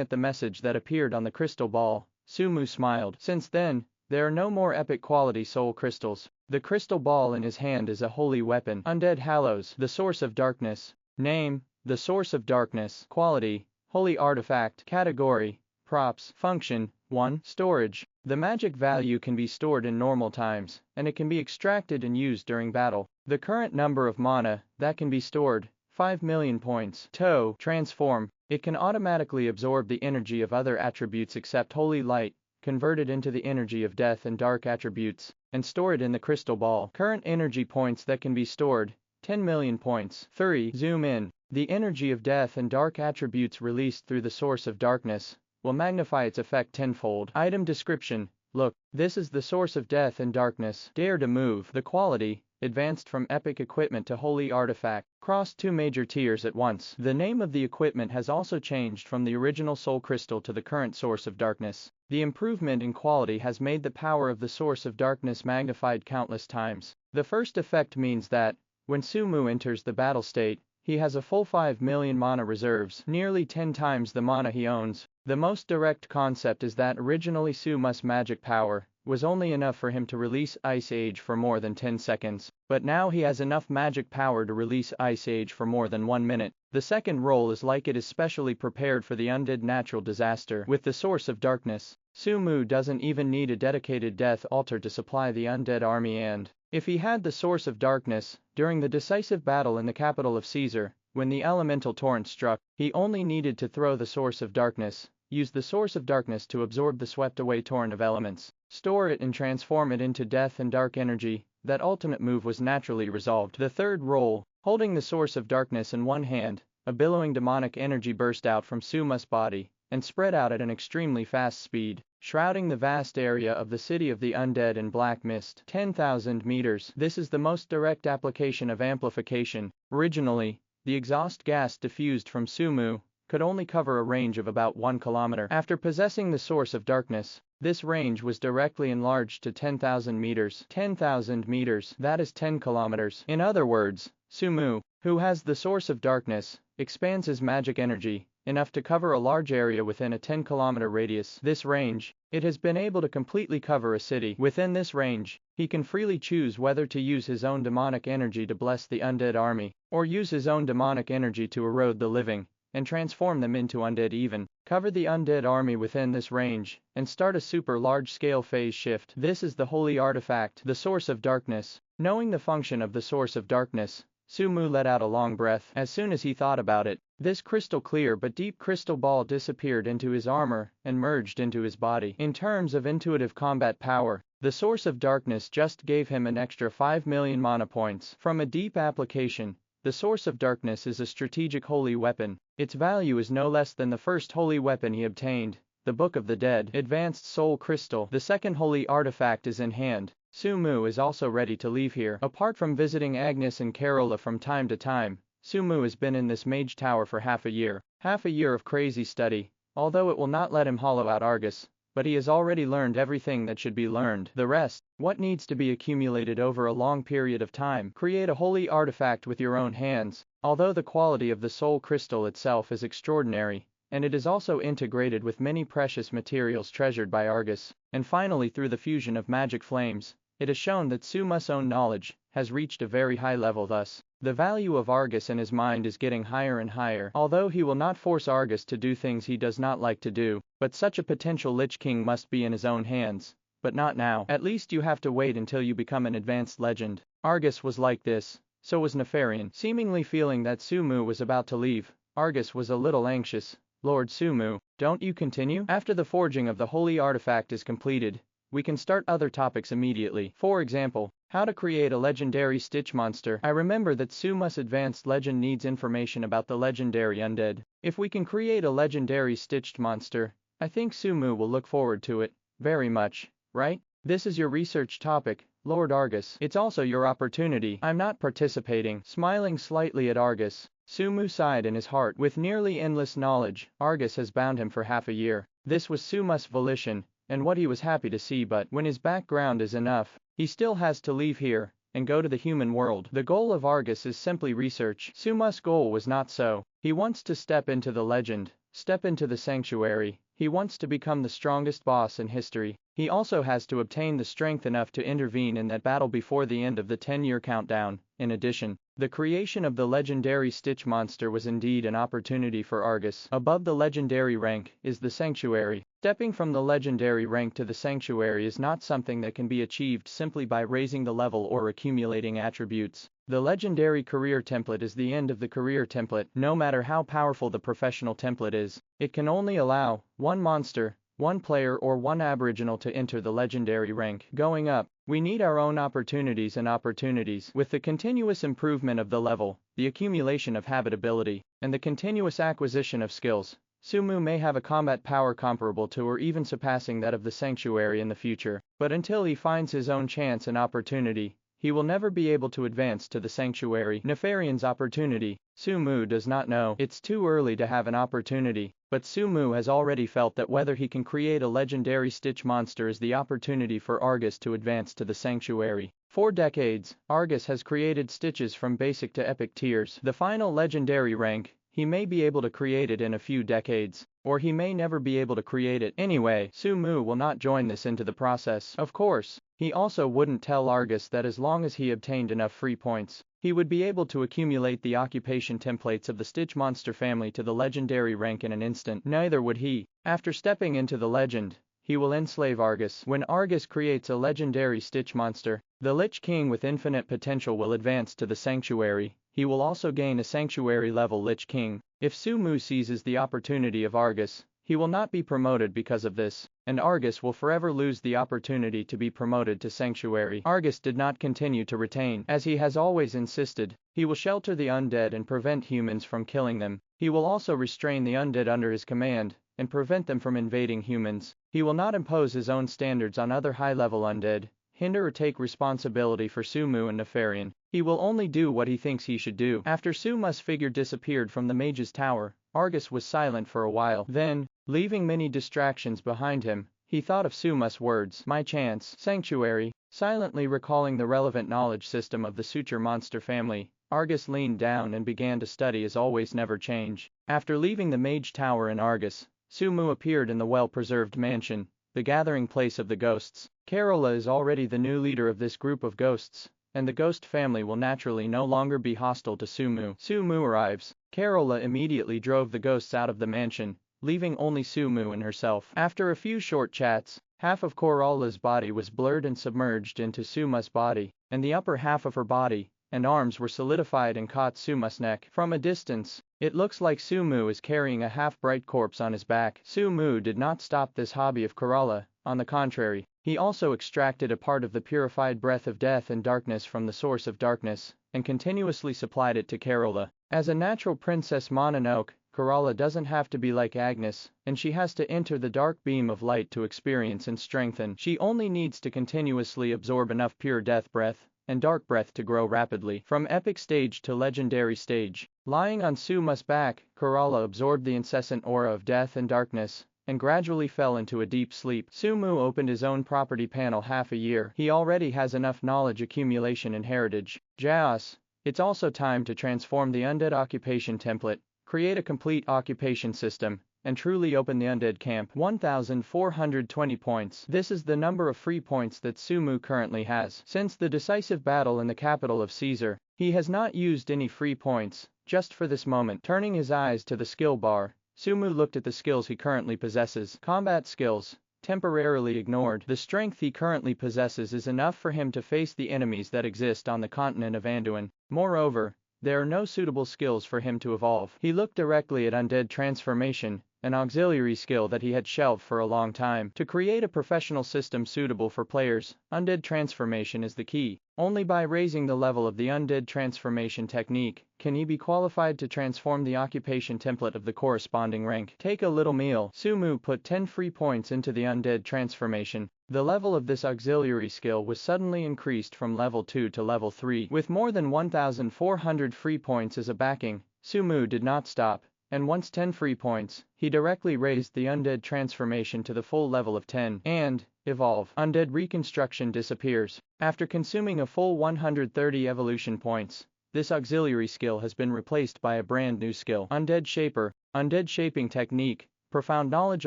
at the message that appeared on the crystal ball, Sumu smiled. Since then, there are no more epic quality soul crystals. The crystal ball in his hand is a holy weapon. Undead Hallows, the source of darkness. Name, the source of darkness. Quality, holy artifact. Category, props. Function, 1. Storage. The magic value can be stored in normal times, and it can be extracted and used during battle. The current number of mana that can be stored, 5 million points. Toe, transform. It can automatically absorb the energy of other attributes except holy light, convert it into the energy of death and dark attributes, and store it in the crystal ball. Current energy points that can be stored, 10 million points. 3. Zoom in. The energy of death and dark attributes released through the source of darkness will magnify its effect tenfold. Item description. Look, this is the source of death and darkness. Dare to move. The quality, advanced from epic equipment to holy artifact, crossed 2 major tiers at once. The name of the equipment has also changed from the original soul crystal to the current source of darkness. The improvement in quality has made the power of the source of darkness magnified countless times. The first effect means that, when Sumu enters the battle state, he has a full 5 million mana reserves, nearly 10 times the mana he owns. The most direct concept is that originally Sumu's magic power was only enough for him to release Ice Age for more than 10 seconds, but now he has enough magic power to release Ice Age for more than 1 minute. The second role is like it is specially prepared for the undead natural disaster. With the source of darkness, Sumu doesn't even need a dedicated death altar to supply the undead army, and if he had the source of darkness, during the decisive battle in the capital of Caesar, when the elemental torrent struck, he only needed to throw the source of darkness, use the source of darkness to absorb the swept away torrent of elements, store it and transform it into death and dark energy. That ultimate move was naturally resolved. The third role, holding the source of darkness in one hand, a billowing demonic energy burst out from Sumu's body and spread out at an extremely fast speed, shrouding the vast area of the city of the undead in black mist. 10,000 meters. This is the most direct application of amplification. Originally, the exhaust gas diffused from Sumu could only cover a range of about 1 kilometer. After possessing the source of darkness, this range was directly enlarged to 10,000 meters. 10,000 meters, that is 10 kilometers. In other words, Sumu, who has the source of darkness, expands his magic energy enough to cover a large area within a 10-kilometer radius. This range, it has been able to completely cover a city. Within this range, he can freely choose whether to use his own demonic energy to bless the undead army, or use his own demonic energy to erode the living and transform them into undead. Even cover the undead army within this range and start a super large-scale phase shift. This is the holy artifact, the source of darkness. Knowing the function of the source of darkness, Sumu let out a long breath. As soon as he thought about it, this crystal clear but deep crystal ball disappeared into his armor and merged into his body. In terms of intuitive combat power, the source of darkness just gave him an extra 5 million mana points. From a deep application, the source of darkness is a strategic holy weapon. Its value is no less than the first holy weapon he obtained, the Book of the Dead. Advanced Soul Crystal. The second holy artifact is in hand. Sumu is also ready to leave here. Apart from visiting Agnes and Carola from time to time, Sumu has been in this mage tower for half a year. Half a year of crazy study, although it will not let him hollow out Argus, but he has already learned everything that should be learned. The rest, what needs to be accumulated over a long period of time. Create a holy artifact with your own hands. Although the quality of the soul crystal itself is extraordinary, and it is also integrated with many precious materials treasured by Argus, and finally through the fusion of magic flames, it has shown that Sumu's own knowledge has reached a very high level. Thus, the value of Argus in his mind is getting higher and higher. Although he will not force Argus to do things he does not like to do, but such a potential Lich King must be in his own hands. But not now. At least you have to wait until you become an advanced legend. Argus was like this, so was Nefarian. Seemingly feeling that Sumu was about to leave, Argus was a little anxious. Lord Sumu, don't you continue? After the forging of the holy artifact is completed, we can start other topics immediately. For example, how to create a legendary Stitch monster. I remember that Sumu's advanced legend needs information about the legendary undead. If we can create a legendary stitched monster, I think Sumu will look forward to it very much, right? This is your research topic, Lord Argus. It's also your opportunity. I'm not participating. Smiling slightly at Argus, Sumu sighed in his heart. With nearly endless knowledge, Argus has bound him for half a year. This was Sumu's volition, and what he was happy to see, but when his background is enough, he still has to leave here and go to the human world. The goal of Argus is simply research. Sumu's goal was not so. He wants to step into the legend, step into the sanctuary. He wants to become the strongest boss in history. He also has to obtain the strength enough to intervene in that battle before the end of the 10-year countdown. In addition, the creation of the legendary Stitch monster was indeed an opportunity for Argus. Above the legendary rank is the sanctuary. Stepping from the legendary rank to the sanctuary is not something that can be achieved simply by raising the level or accumulating attributes. The legendary career template is the end of the career template. No matter how powerful the professional template is, it can only allow one monster, one player or one aboriginal to enter the legendary rank. Going up, we need our own opportunities and opportunities. With the continuous improvement of the level, the accumulation of habitability, and the continuous acquisition of skills, Sumu may have a combat power comparable to or even surpassing that of the Sanctuary in the future, but until he finds his own chance and opportunity, he will never be able to advance to the Sanctuary. Nefarian's opportunity. Sumu does not know. It's too early to have an opportunity, but Sumu has already felt that whether he can create a legendary Stitch monster is the opportunity for Argus to advance to the Sanctuary. For decades, Argus has created Stitches from basic to epic tiers. The final legendary rank, he may be able to create it in a few decades, or he may never be able to create it. Anyway, Sumu will not join this into the process. Of course, he also wouldn't tell Argus that as long as he obtained enough free points, he would be able to accumulate the occupation templates of the Stitch monster family to the legendary rank in an instant. Neither would he. After stepping into the legend, he will enslave Argus. When Argus creates a legendary Stitch monster, the Lich King with infinite potential will advance to the Sanctuary. He will also gain a Sanctuary level Lich King. If Sumu seizes the opportunity of Argus, he will not be promoted because of this, and Argus will forever lose the opportunity to be promoted to Sanctuary. Argus did not continue to retain, as he has always insisted. He will shelter the undead and prevent humans from killing them. He will also restrain the undead under his command, and prevent them from invading humans. He will not impose his own standards on other high-level undead, hinder or take responsibility for Sumu and Nefarian. He will only do what he thinks he should do. After Sumu's figure disappeared from the mage's tower, Argus was silent for a while. Then, leaving many distractions behind him, he thought of Sumu's words. My chance. Sanctuary. Silently recalling the relevant knowledge system of the Suture monster family, Argus leaned down and began to study as always never change. After leaving the mage tower in Argus, Sumu appeared in the well-preserved mansion, the gathering place of the ghosts. Carola is already the new leader of this group of ghosts, and the ghost family will naturally no longer be hostile to Sumu. Sumu arrives. Carola immediately drove the ghosts out of the mansion, leaving only Sumu and herself. After a few short chats, half of Corola's body was blurred and submerged into Sumu's body, and the upper half of her body and arms were solidified and caught Sumu's neck. From a distance, it looks like Sumu is carrying a half-bright corpse on his back. Sumu did not stop this hobby of Corolla. On the contrary, he also extracted a part of the purified breath of death and darkness from the source of darkness, and continuously supplied it to Carola. As a natural Princess Mononoke, Carola doesn't have to be like Agnes, and she has to enter the dark beam of light to experience and strengthen. She only needs to continuously absorb enough pure death breath and dark breath to grow rapidly. From epic stage to legendary stage, lying on Sumu's back, Carola absorbed the incessant aura of death and darkness, and gradually fell into a deep sleep. Sumu opened his own property panel half a year. He already has enough knowledge accumulation and heritage. Jaos. It's also time to transform the undead occupation template, create a complete occupation system, and truly open the undead camp. 1,420 points. This is the number of free points that Sumu currently has. Since the decisive battle in the capital of Caesar, he has not used any free points. Just for this moment, turning his eyes to the skill bar, Sumu looked at the skills he currently possesses. Combat skills. Temporarily ignored. The strength he currently possesses is enough for him to face the enemies that exist on the continent of Anduin. Moreover, there are no suitable skills for him to evolve. He looked directly at Undead Transformation, an auxiliary skill that he had shelved for a long time. To create a professional system suitable for players, Undead Transformation is the key. Only by raising the level of the Undead Transformation technique can he be qualified to transform the occupation template of the corresponding rank. Take a little meal. Sumu put 10 free points into the Undead Transformation. The level of this auxiliary skill was suddenly increased from level 2 to level 3. With more than 1,400 free points as a backing, Sumu did not stop, and once 10 free points, he directly raised the Undead Transformation to the full level of 10, and evolve. Undead Reconstruction disappears. After consuming a full 130 evolution points, this auxiliary skill has been replaced by a brand new skill. Undead Shaper. Undead Shaping Technique. Profound knowledge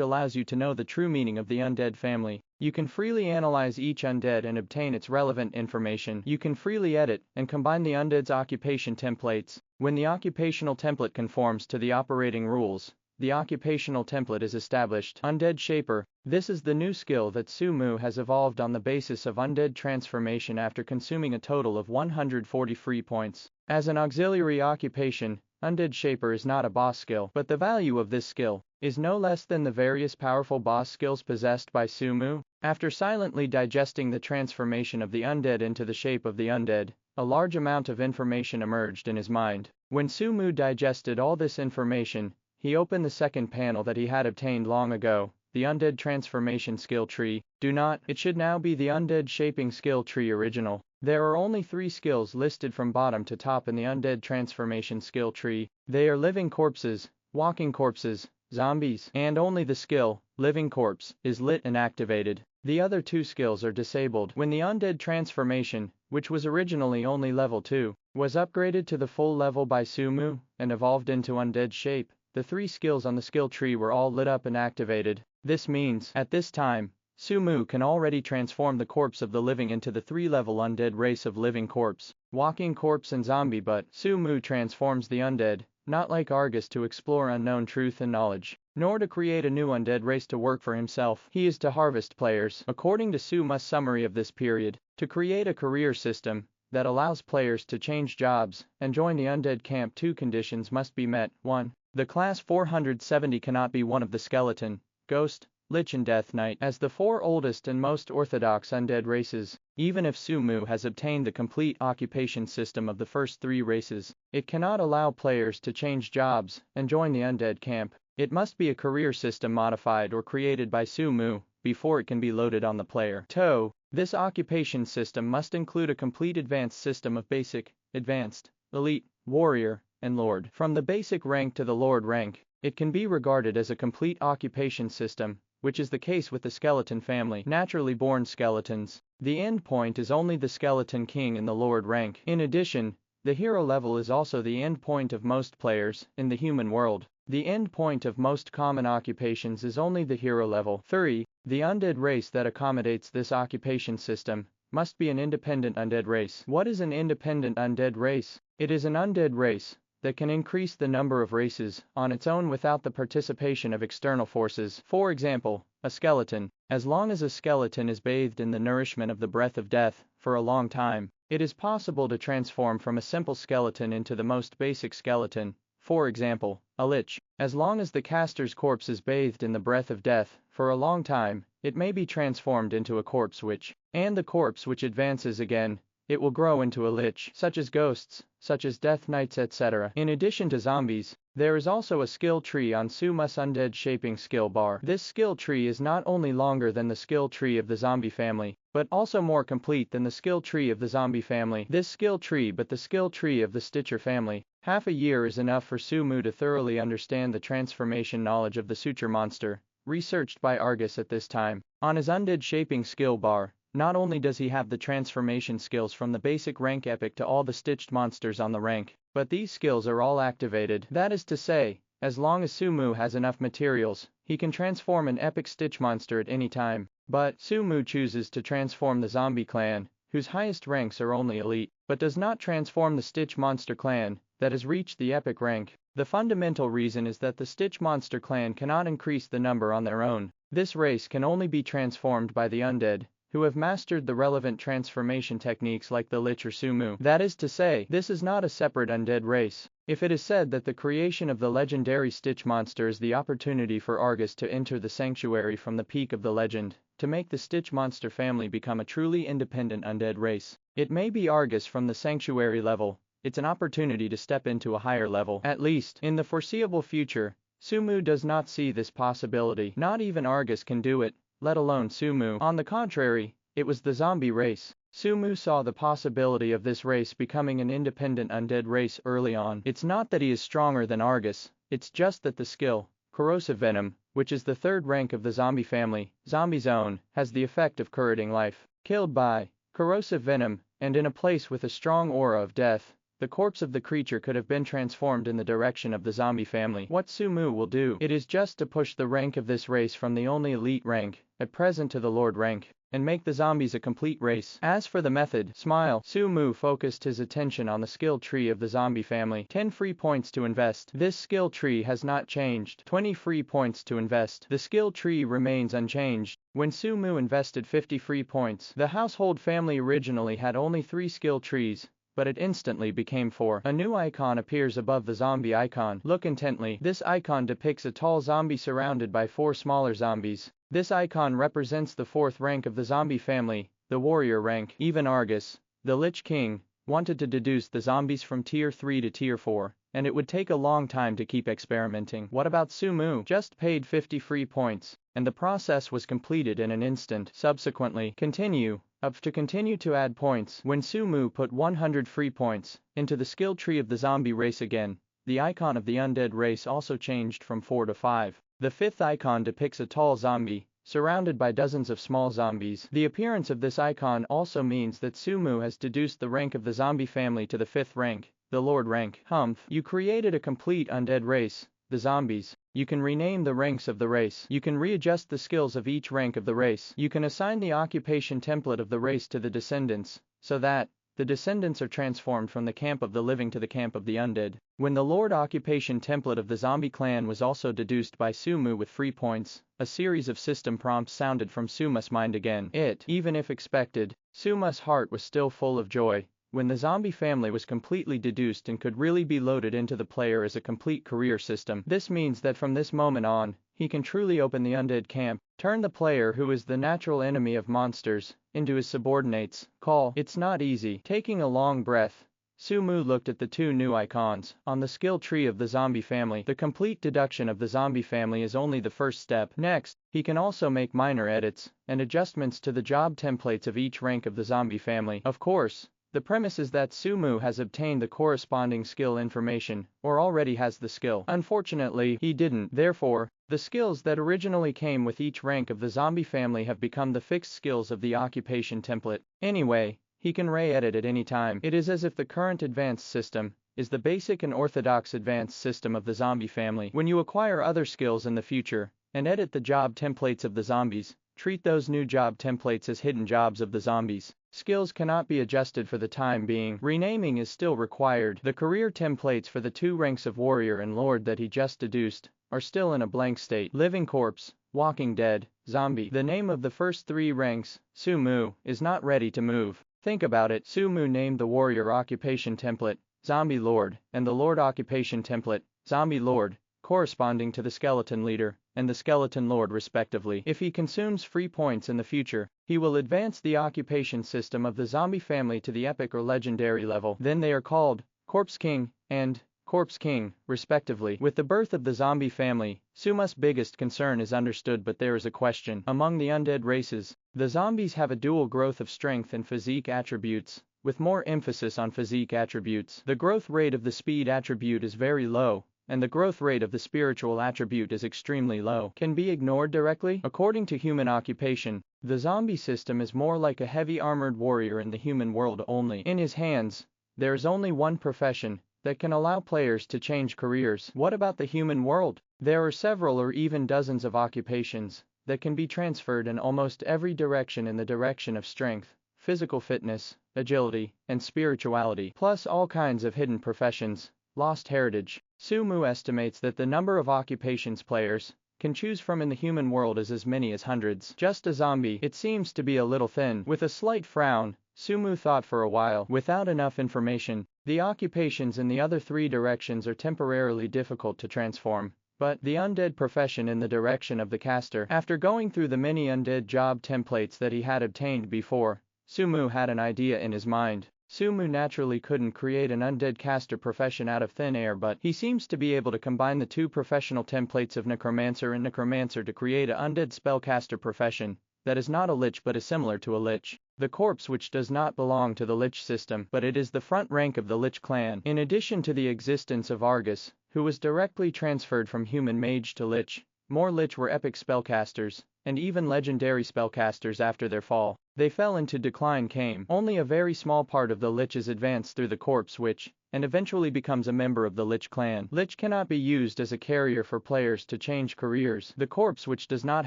allows you to know the true meaning of the undead family. You can freely analyze each undead and obtain its relevant information. You can freely edit and combine the undead's occupation templates. When the occupational template conforms to the operating rules, the occupational template is established. Undead Shaper. This is the new skill that Sumu has evolved on the basis of Undead Transformation after consuming a total of 140 free points. As an auxiliary occupation, Undead Shaper is not a boss skill, but the value of this skill is no less than the various powerful boss skills possessed by Sumu. After silently digesting the transformation of the undead into the shape of the undead, a large amount of information emerged in his mind. When Sumu digested all this information, he opened the second panel that he had obtained long ago, the Undead Transformation Skill Tree. It should now be the Undead Shaping Skill Tree Original. There are only 3 skills listed from bottom to top in the Undead Transformation Skill Tree. They are Living Corpses, Walking Corpses, Zombies, and only the skill, Living Corpse, is lit and activated. The other 2 skills are disabled. When the Undead Transformation, which was originally only level 2, was upgraded to the full level by Sumu, and evolved into Undead Shape, the 3 skills on the skill tree were all lit up and activated. This means, at this time, Sumu can already transform the corpse of the living into the 3-level undead race of Living Corpse, Walking Corpse and Zombie, but Sumu transforms the undead, not like Argus to explore unknown truth and knowledge, nor to create a new undead race to work for himself. He is to harvest players. According to Suma's summary of this period, to create a career system that allows players to change jobs and join the undead camp, 2 conditions must be met. 1. The class 470 cannot be one of the skeleton, ghost, Lich and Death Knight as the 4 oldest and most orthodox undead races. Even if Sumu has obtained the complete occupation system of the first 3 races, it cannot allow players to change jobs and join the undead camp. It must be a career system modified or created by Sumu before it can be loaded on the player. 2. This occupation system must include a complete advanced system of basic, advanced, elite, warrior, and lord. From the basic rank to the lord rank, it can be regarded as a complete occupation system, which is the case with the skeleton family, naturally born skeletons. The end point is only the skeleton king in the lord rank. In addition, the hero level is also the end point of most players in the human world. The end point of most common occupations is only the hero level. 3. The undead race that accommodates this occupation system must be an independent undead race. What is an independent undead race? It is an undead race that can increase the number of races on its own without the participation of external forces. For example, a skeleton. As long as a skeleton is bathed in the nourishment of the breath of death for a long time, it is possible to transform from a simple skeleton into the most basic skeleton. For example, a lich. As long as the caster's corpse is bathed in the breath of death for a long time, it may be transformed into a corpse witch. And the corpse which advances again, it will grow into a lich, such as ghosts, such as death knights, etc. In addition to zombies, there is also a skill tree on Suma's Undead Shaping skill bar. This skill tree is not only longer than the skill tree of the zombie family, but also more complete than the skill tree of the zombie family. This skill tree but the skill tree of the Stitcher family. Half a year is enough for Sumu to thoroughly understand the transformation knowledge of the suture monster, researched by Argus at this time. On his Undead Shaping skill bar, not only does he have the transformation skills from the basic rank epic to all the stitched monsters on the rank, but these skills are all activated. That is to say, as long as Sumu has enough materials, he can transform an epic stitch monster at any time. But Sumu chooses to transform the zombie clan, whose highest ranks are only elite, but does not transform the stitch monster clan, that has reached the epic rank. The fundamental reason is that the stitch monster clan cannot increase the number on their own. This race can only be transformed by the undead, who have mastered the relevant transformation techniques like the Lich or Sumu. That is to say, this is not a separate undead race. If it is said that the creation of the legendary Stitch monster is the opportunity for Argus to enter the sanctuary from the peak of the legend, to make the Stitch monster family become a truly independent undead race, it may be Argus from the sanctuary level. It's an opportunity to step into a higher level. At least, in the foreseeable future, Sumu does not see this possibility. Not even Argus can do it, let alone Sumu. On the contrary, it was the zombie race. Sumu saw the possibility of this race becoming an independent undead race early on. It's not that he is stronger than Argus, it's just that the skill, Corrosive Venom, which is the 3rd rank of the zombie family, Zombie Zone, has the effect of curating life. Killed by Corrosive Venom, and in a place with a strong aura of death, the corpse of the creature could have been transformed in the direction of the zombie family. What Sumu will do, it is just to push the rank of this race from the only elite rank, at present, to the lord rank, and make the zombies a complete race. As for the method, Smile, Sumu focused his attention on the skill tree of the zombie family. 10 free points to invest. This skill tree has not changed. 20 free points to invest. The skill tree remains unchanged. When Sumu invested 50 free points, the household family originally had only 3 skill trees, but it instantly became 4. A new icon appears above the zombie icon. Look intently. This icon depicts a tall zombie surrounded by 4 smaller zombies. This icon represents the 4th rank of the zombie family, the warrior rank. Even Argus, the Lich King, wanted to deduce the zombies from tier 3 to tier 4, and it would take a long time to keep experimenting. What about Sumu? Just paid 50 free points, and the process was completed in an instant. Subsequently, continue to add points. When Sumu put 100 free points into the skill tree of the zombie race again, the icon of the undead race also changed from 4 to 5. The fifth icon depicts a tall zombie, surrounded by dozens of small zombies. The appearance of this icon also means that Sumu has deduced the rank of the zombie family to the 5th rank, the Lord rank. Humph. You created a complete undead race, the zombies. You can rename the ranks of the race. You can readjust the skills of each rank of the race. You can assign the occupation template of the race to the descendants, so that the descendants are transformed from the camp of the living to the camp of the undead. When the Lord occupation template of the zombie clan was also deduced by Sumu with free points, a series of system prompts sounded from Suma's mind again. Even if expected, Suma's heart was still full of joy when the zombie family was completely deduced and could really be loaded into the player as a complete career system. This means that from this moment on, he can truly open the undead camp, turn the player who is the natural enemy of monsters into his subordinates. It's not easy. Taking a long breath, Sumu looked at the two new icons on the skill tree of the zombie family. The complete deduction of the zombie family is only the first step. Next, he can also make minor edits and adjustments to the job templates of each rank of the zombie family. Of course, the premise is that Sumu has obtained the corresponding skill information, or already has the skill. Unfortunately, he didn't. Therefore, the skills that originally came with each rank of the zombie family have become the fixed skills of the occupation template. Anyway, he can re-edit at any time. It is as if the current advanced system is the basic and orthodox advanced system of the zombie family. When you acquire other skills in the future and edit the job templates of the zombies, treat those new job templates as hidden jobs of the zombies. Skills cannot be adjusted for the time being. Renaming is still required. The career templates for the two ranks of warrior and lord that he just deduced are still in a blank state. Living corpse, walking dead, zombie. The name of the first three ranks, Sumu, is not ready to move. Think about it. Sumu named the warrior occupation template, zombie lord, and the lord occupation template, zombie lord, corresponding to the skeleton leader and the skeleton lord respectively. If he consumes free points in the future, he will advance the occupation system of the zombie family to the epic or legendary level. Then they are called Corpse King and Corpse King, respectively. With the birth of the zombie family, Suma's biggest concern is understood, but there is a question. Among the undead races, the zombies have a dual growth of strength and physique attributes, with more emphasis on physique attributes. The growth rate of the speed attribute is very low, and the growth rate of the spiritual attribute is extremely low. Can be ignored directly? According to human occupation, the zombie system is more like a heavy armored warrior in the human world only. In his hands, there is only one profession that can allow players to change careers. What about the human world? There are several or even dozens of occupations that can be transferred in almost every direction in the direction of strength, physical fitness, agility, and spirituality, plus all kinds of hidden professions. Lost heritage. Sumu estimates that the number of occupations players can choose from in the human world is as many as hundreds. Just a zombie, it seems to be a little thin. With a slight frown, Sumu thought for a while. Without enough information, the occupations in the other three directions are temporarily difficult to transform. But the undead profession in the direction of the caster. After going through the many undead job templates that he had obtained before, Sumu had an idea in his mind. Sumu naturally couldn't create an undead caster profession out of thin air, but he seems to be able to combine the two professional templates of necromancer and necromancer to create an undead spellcaster profession that is not a lich but is similar to a lich. The corpse, which does not belong to the lich system, but it is the front rank of the lich clan. In addition to the existence of Argus, who was directly transferred from human mage to lich, more lich were epic spellcasters, and even legendary spellcasters after their fall. They fell into decline came. Only a very small part of the liches advanced through the corpse witch, and eventually becomes a member of the lich clan. Lich cannot be used as a carrier for players to change careers. The corpse witch does not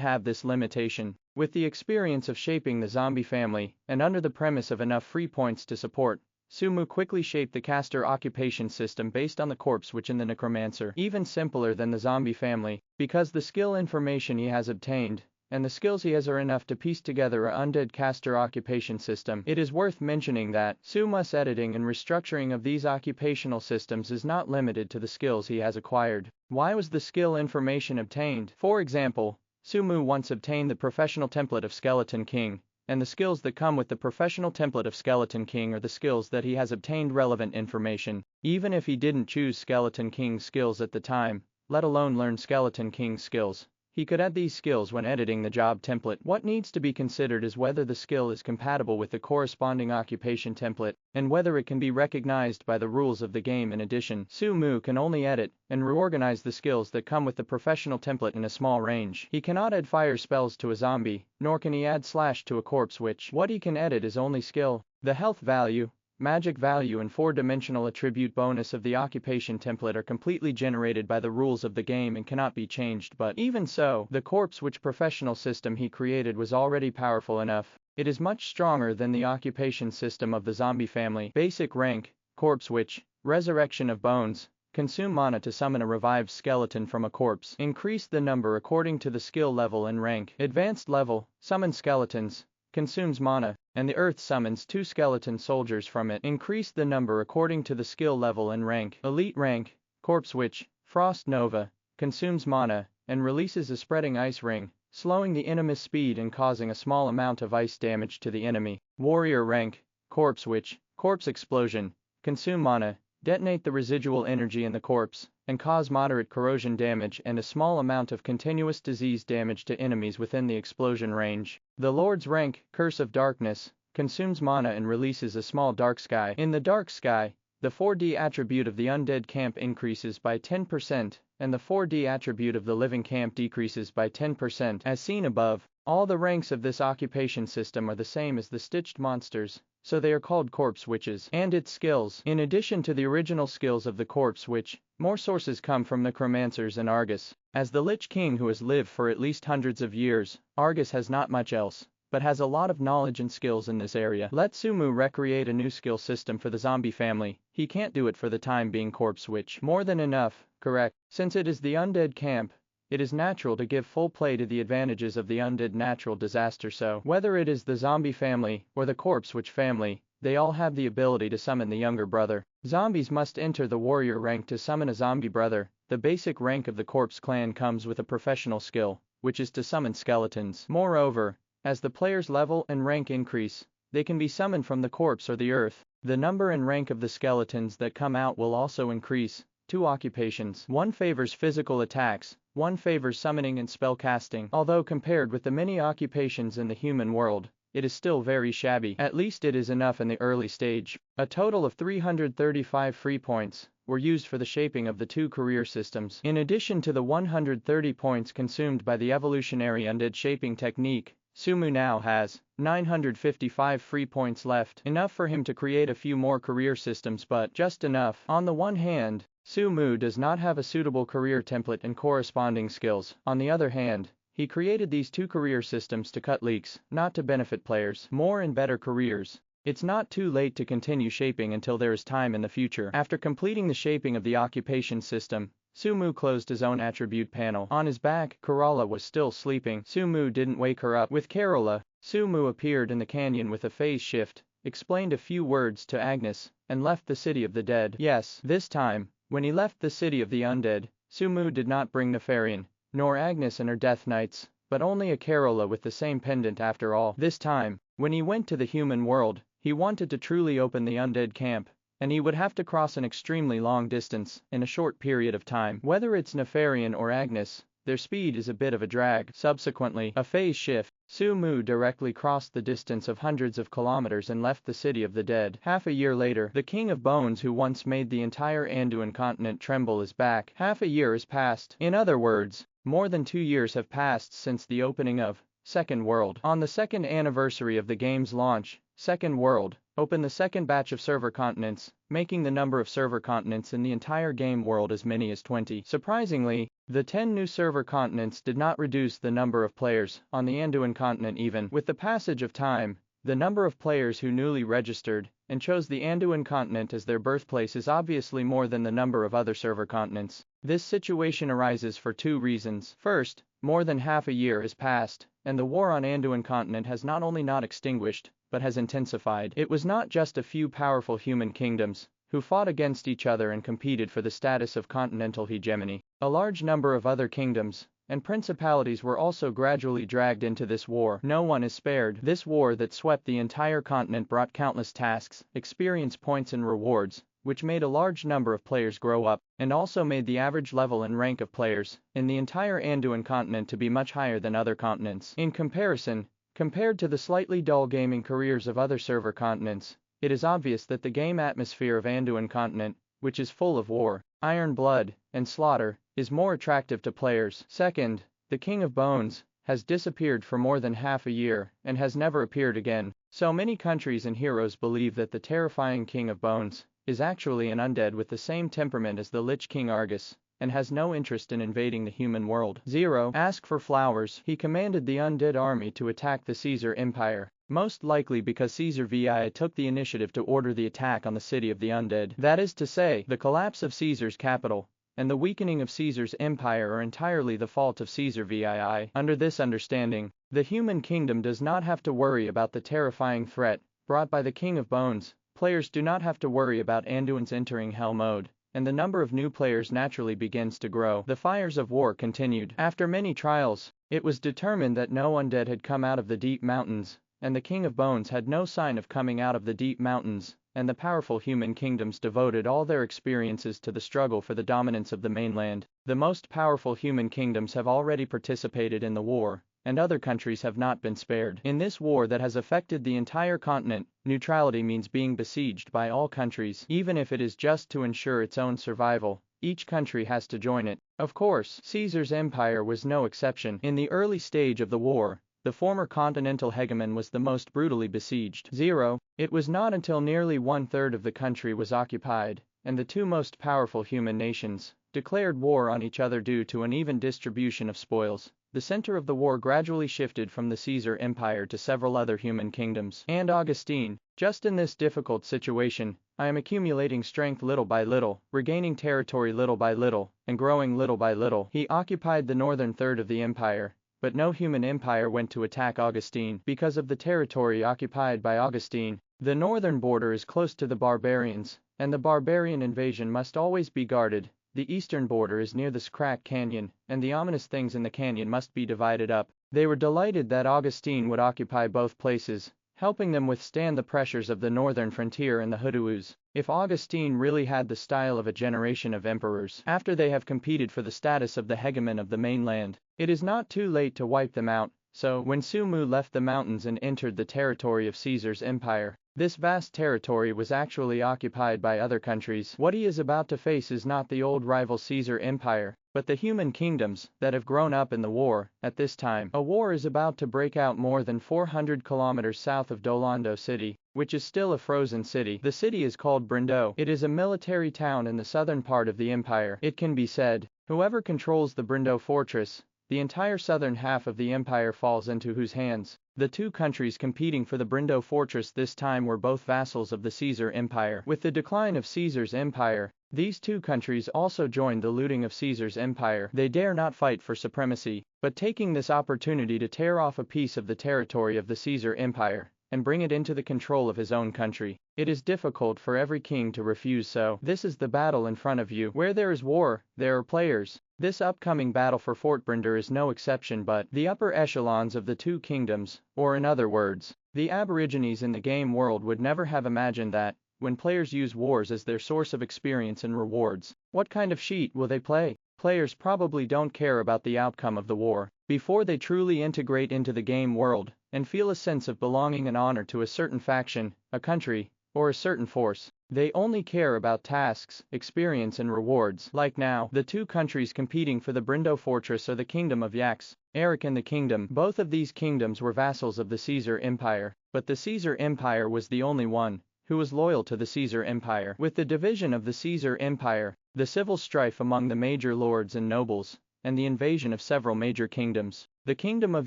have this limitation. With the experience of shaping the zombie family, and under the premise of enough free points to support, Sumu quickly shaped the caster occupation system based on the corpse witch and the necromancer. Even simpler than the zombie family, because the skill information he has obtained and the skills he has are enough to piece together a undead caster occupation system. It is worth mentioning that Suma's editing and restructuring of these occupational systems is not limited to the skills he has acquired. Why was the skill information obtained? For example, Sumu once obtained the professional template of Skeleton King, and the skills that come with the professional template of Skeleton King are the skills that he has obtained relevant information, even if he didn't choose Skeleton King's skills at the time, let alone learn Skeleton King's skills. He could add these skills when editing the job template. What needs to be considered is whether the skill is compatible with the corresponding occupation template, and whether it can be recognized by the rules of the game. In addition, Sumu can only edit and reorganize the skills that come with the professional template in a small range. He cannot add fire spells to a zombie, nor can he add slash to a corpse witch. What he can edit is only skill. The health value, magic value and 4-dimensional attribute bonus of the occupation template are completely generated by the rules of the game and cannot be changed, but even so, the corpse witch professional system he created was already powerful enough. It is much stronger than the occupation system of the zombie family. Basic rank, corpse witch, resurrection of bones, consume mana to summon a revived skeleton from a corpse. Increase the number according to the skill level and rank. Advanced level, summon skeletons, consumes mana, and the earth summons 2 skeleton soldiers from it. Increase the number according to the skill level and rank. Elite rank, corpse witch, frost nova, consumes mana, and releases a spreading ice ring, slowing the enemy's speed and causing a small amount of ice damage to the enemy. Warrior rank, corpse witch, corpse explosion, consume mana, detonate the residual energy in the corpse, and cause moderate corrosion damage and a small amount of continuous disease damage to enemies within the explosion range. The Lord's rank, Curse of Darkness, consumes mana and releases a small dark sky. In the dark sky, the 4D attribute of the undead camp increases by 10%, and the 4D attribute of the living camp decreases by 10%. As seen above, all the ranks of this occupation system are the same as the stitched monsters, so they are called corpse witches. And its skills. In addition to the original skills of the corpse witch, more sources come from necromancers and Argus. As the Lich King who has lived for at least hundreds of years, Argus has not much else, but has a lot of knowledge and skills in this area. Let Sumu recreate a new skill system for the zombie family. He can't do it for the time being. Corpse witch. More than enough, correct. Since it is the undead camp, it is natural to give full play to the advantages of the undead natural disaster, so whether it is the zombie family or the corpse witch family, they all have the ability to summon the younger brother. Zombies must enter the warrior rank to summon a zombie brother. The basic rank of the corpse clan comes with a professional skill, which is to summon skeletons. Moreover, as the player's level and rank increase, they can be summoned from the corpse or the earth. The number and rank of the skeletons that come out will also increase. 2 occupations. One favors physical attacks, one favors summoning and spell casting. Although compared with the many occupations in the human world, it is still very shabby. At least it is enough in the early stage. A total of 335 free points were used for the shaping of the 2 career systems. In addition to the 130 points consumed by the evolutionary undead shaping technique, Sumu now has 955 free points left, enough for him to create a few more career systems, but just enough. On the one hand, Sumu does not have a suitable career template and corresponding skills. On the other hand, he created these 2 career systems to cut leaks, not to benefit players. More and better careers. It's not too late to continue shaping until there is time in the future. After completing the shaping of the occupation system, Sumu closed his own attribute panel. On his back, Kerala was still sleeping. Sumu didn't wake her up. With Kerala, Sumu appeared in the canyon with a phase shift, explained a few words to Agnes, and left the city of the dead. Yes, this time, when he left the city of the undead, Sumu did not bring Nefarian, nor Agnes and her death knights, but only a Kerala with the same pendant after all. This time, when he went to the human world, he wanted to truly open the undead camp, and he would have to cross an extremely long distance in a short period of time. Whether it's Nefarian or Agnes, their speed is a bit of a drag. Subsequently, a phase shift, Sumu directly crossed the distance of hundreds of kilometers and left the city of the dead. Half a year later, the King of Bones who once made the entire Anduin continent tremble is back. Half a year has passed. In other words, more than 2 years have passed since the opening of Second World. On the 2nd anniversary of the game's launch, Second World opened the second batch of server continents, making the number of server continents in the entire game world as many as 20. Surprisingly, the 10 new server continents did not reduce the number of players on the Anduin continent even. With the passage of time, the number of players who newly registered and chose the Anduin continent as their birthplace is obviously more than the number of other server continents. This situation arises for 2 reasons. First, more than half a year has passed, and the war on Anduin continent has not only not extinguished, but has intensified. It was not just a few powerful human kingdoms who fought against each other and competed for the status of continental hegemony. A large number of other kingdoms, and principalities were also gradually dragged into this war. No one is spared. This war that swept the entire continent brought countless tasks, experience points and rewards, which made a large number of players grow up, and also made the average level and rank of players in the entire Anduin continent to be much higher than other continents. In comparison, compared to the slightly dull gaming careers of other server continents, it is obvious that the game atmosphere of Anduin continent, which is full of war, iron blood, and slaughter, is more attractive to players. Second, the King of Bones has disappeared for more than half a year and has never appeared again. So many countries and heroes believe that the terrifying King of Bones is actually an undead with the same temperament as the Lich King Argus, and has no interest in invading the human world. 0. Ask for flowers. He commanded the undead army to attack the Caesar Empire, most likely because Caesar VI took the initiative to order the attack on the city of the undead. That is to say, the collapse of Caesar's capital and the weakening of Caesar's empire are entirely the fault of Caesar VII. Under this understanding, the human kingdom does not have to worry about the terrifying threat brought by the King of Bones. Players do not have to worry about Anduins entering hell mode, and the number of new players naturally begins to grow. The fires of war continued. After many trials, it was determined that no undead had come out of the deep mountains, and the King of Bones had no sign of coming out of the deep mountains, and the powerful human kingdoms devoted all their experiences to the struggle for the dominance of the mainland. The most powerful human kingdoms have already participated in the war, and other countries have not been spared. In this war that has affected the entire continent, neutrality means being besieged by all countries. Even if it is just to ensure its own survival, each country has to join it. Of course, Caesar's empire was no exception. In the early stage of the war, the former continental hegemon was the most brutally besieged. 0. It was not until nearly 1/3 of the country was occupied, and the two most powerful human nations declared war on each other due to uneven distribution of spoils. The center of the war gradually shifted from the Caesar Empire to several other human kingdoms. And Augustine, just in this difficult situation, I am accumulating strength little by little, regaining territory little by little, and growing little by little. He occupied the northern third of the empire, but no human empire went to attack Augustine because of the territory occupied by Augustine. The northern border is close to the barbarians, and the barbarian invasion must always be guarded. The eastern border is near the Skrak Canyon, and the ominous things in the canyon must be divided up. They were delighted that Augustine would occupy both places, helping them withstand the pressures of the northern frontier and the Huduus. If Augustine really had the style of a generation of emperors after they have competed for the status of the hegemon of the mainland, it is not too late to wipe them out. So, when Sumu left the mountains and entered the territory of Caesar's empire, this vast territory was actually occupied by other countries. What he is about to face is not the old rival Caesar Empire, but the human kingdoms that have grown up in the war. At this time, a war is about to break out more than 400 kilometers south of Dolando City, which is still a frozen city. The city is called Brindo. It is a military town in the southern part of the empire. It can be said, whoever controls the Brindo fortress, the entire southern half of the empire falls into whose hands. The two countries competing for the Brindo fortress this time were both vassals of the Caesar Empire. With the decline of Caesar's empire, these two countries also joined the looting of Caesar's empire. They dare not fight for supremacy, but taking this opportunity to tear off a piece of the territory of the Caesar Empire and bring it into the control of his own country. It is difficult for every king to refuse so. This is the battle in front of you. Where there is war, there are players. This upcoming battle for Fort Brinder is no exception, but the upper echelons of the two kingdoms, or in other words, the aborigines in the game world would never have imagined that, when players use wars as their source of experience and rewards, what kind of sheet will they play? Players probably don't care about the outcome of the war before they truly integrate into the game world and feel a sense of belonging and honor to a certain faction, a country, or a certain force. They only care about tasks, experience and rewards. Like now, the two countries competing for the Brindo fortress are the Kingdom of Yax, Eric and the Kingdom. Both of these kingdoms were vassals of the Caesar Empire, but the Caesar Empire was the only one who was loyal to the Caesar Empire. With the division of the Caesar Empire, the civil strife among the major lords and nobles, and the invasion of several major kingdoms, the Kingdom of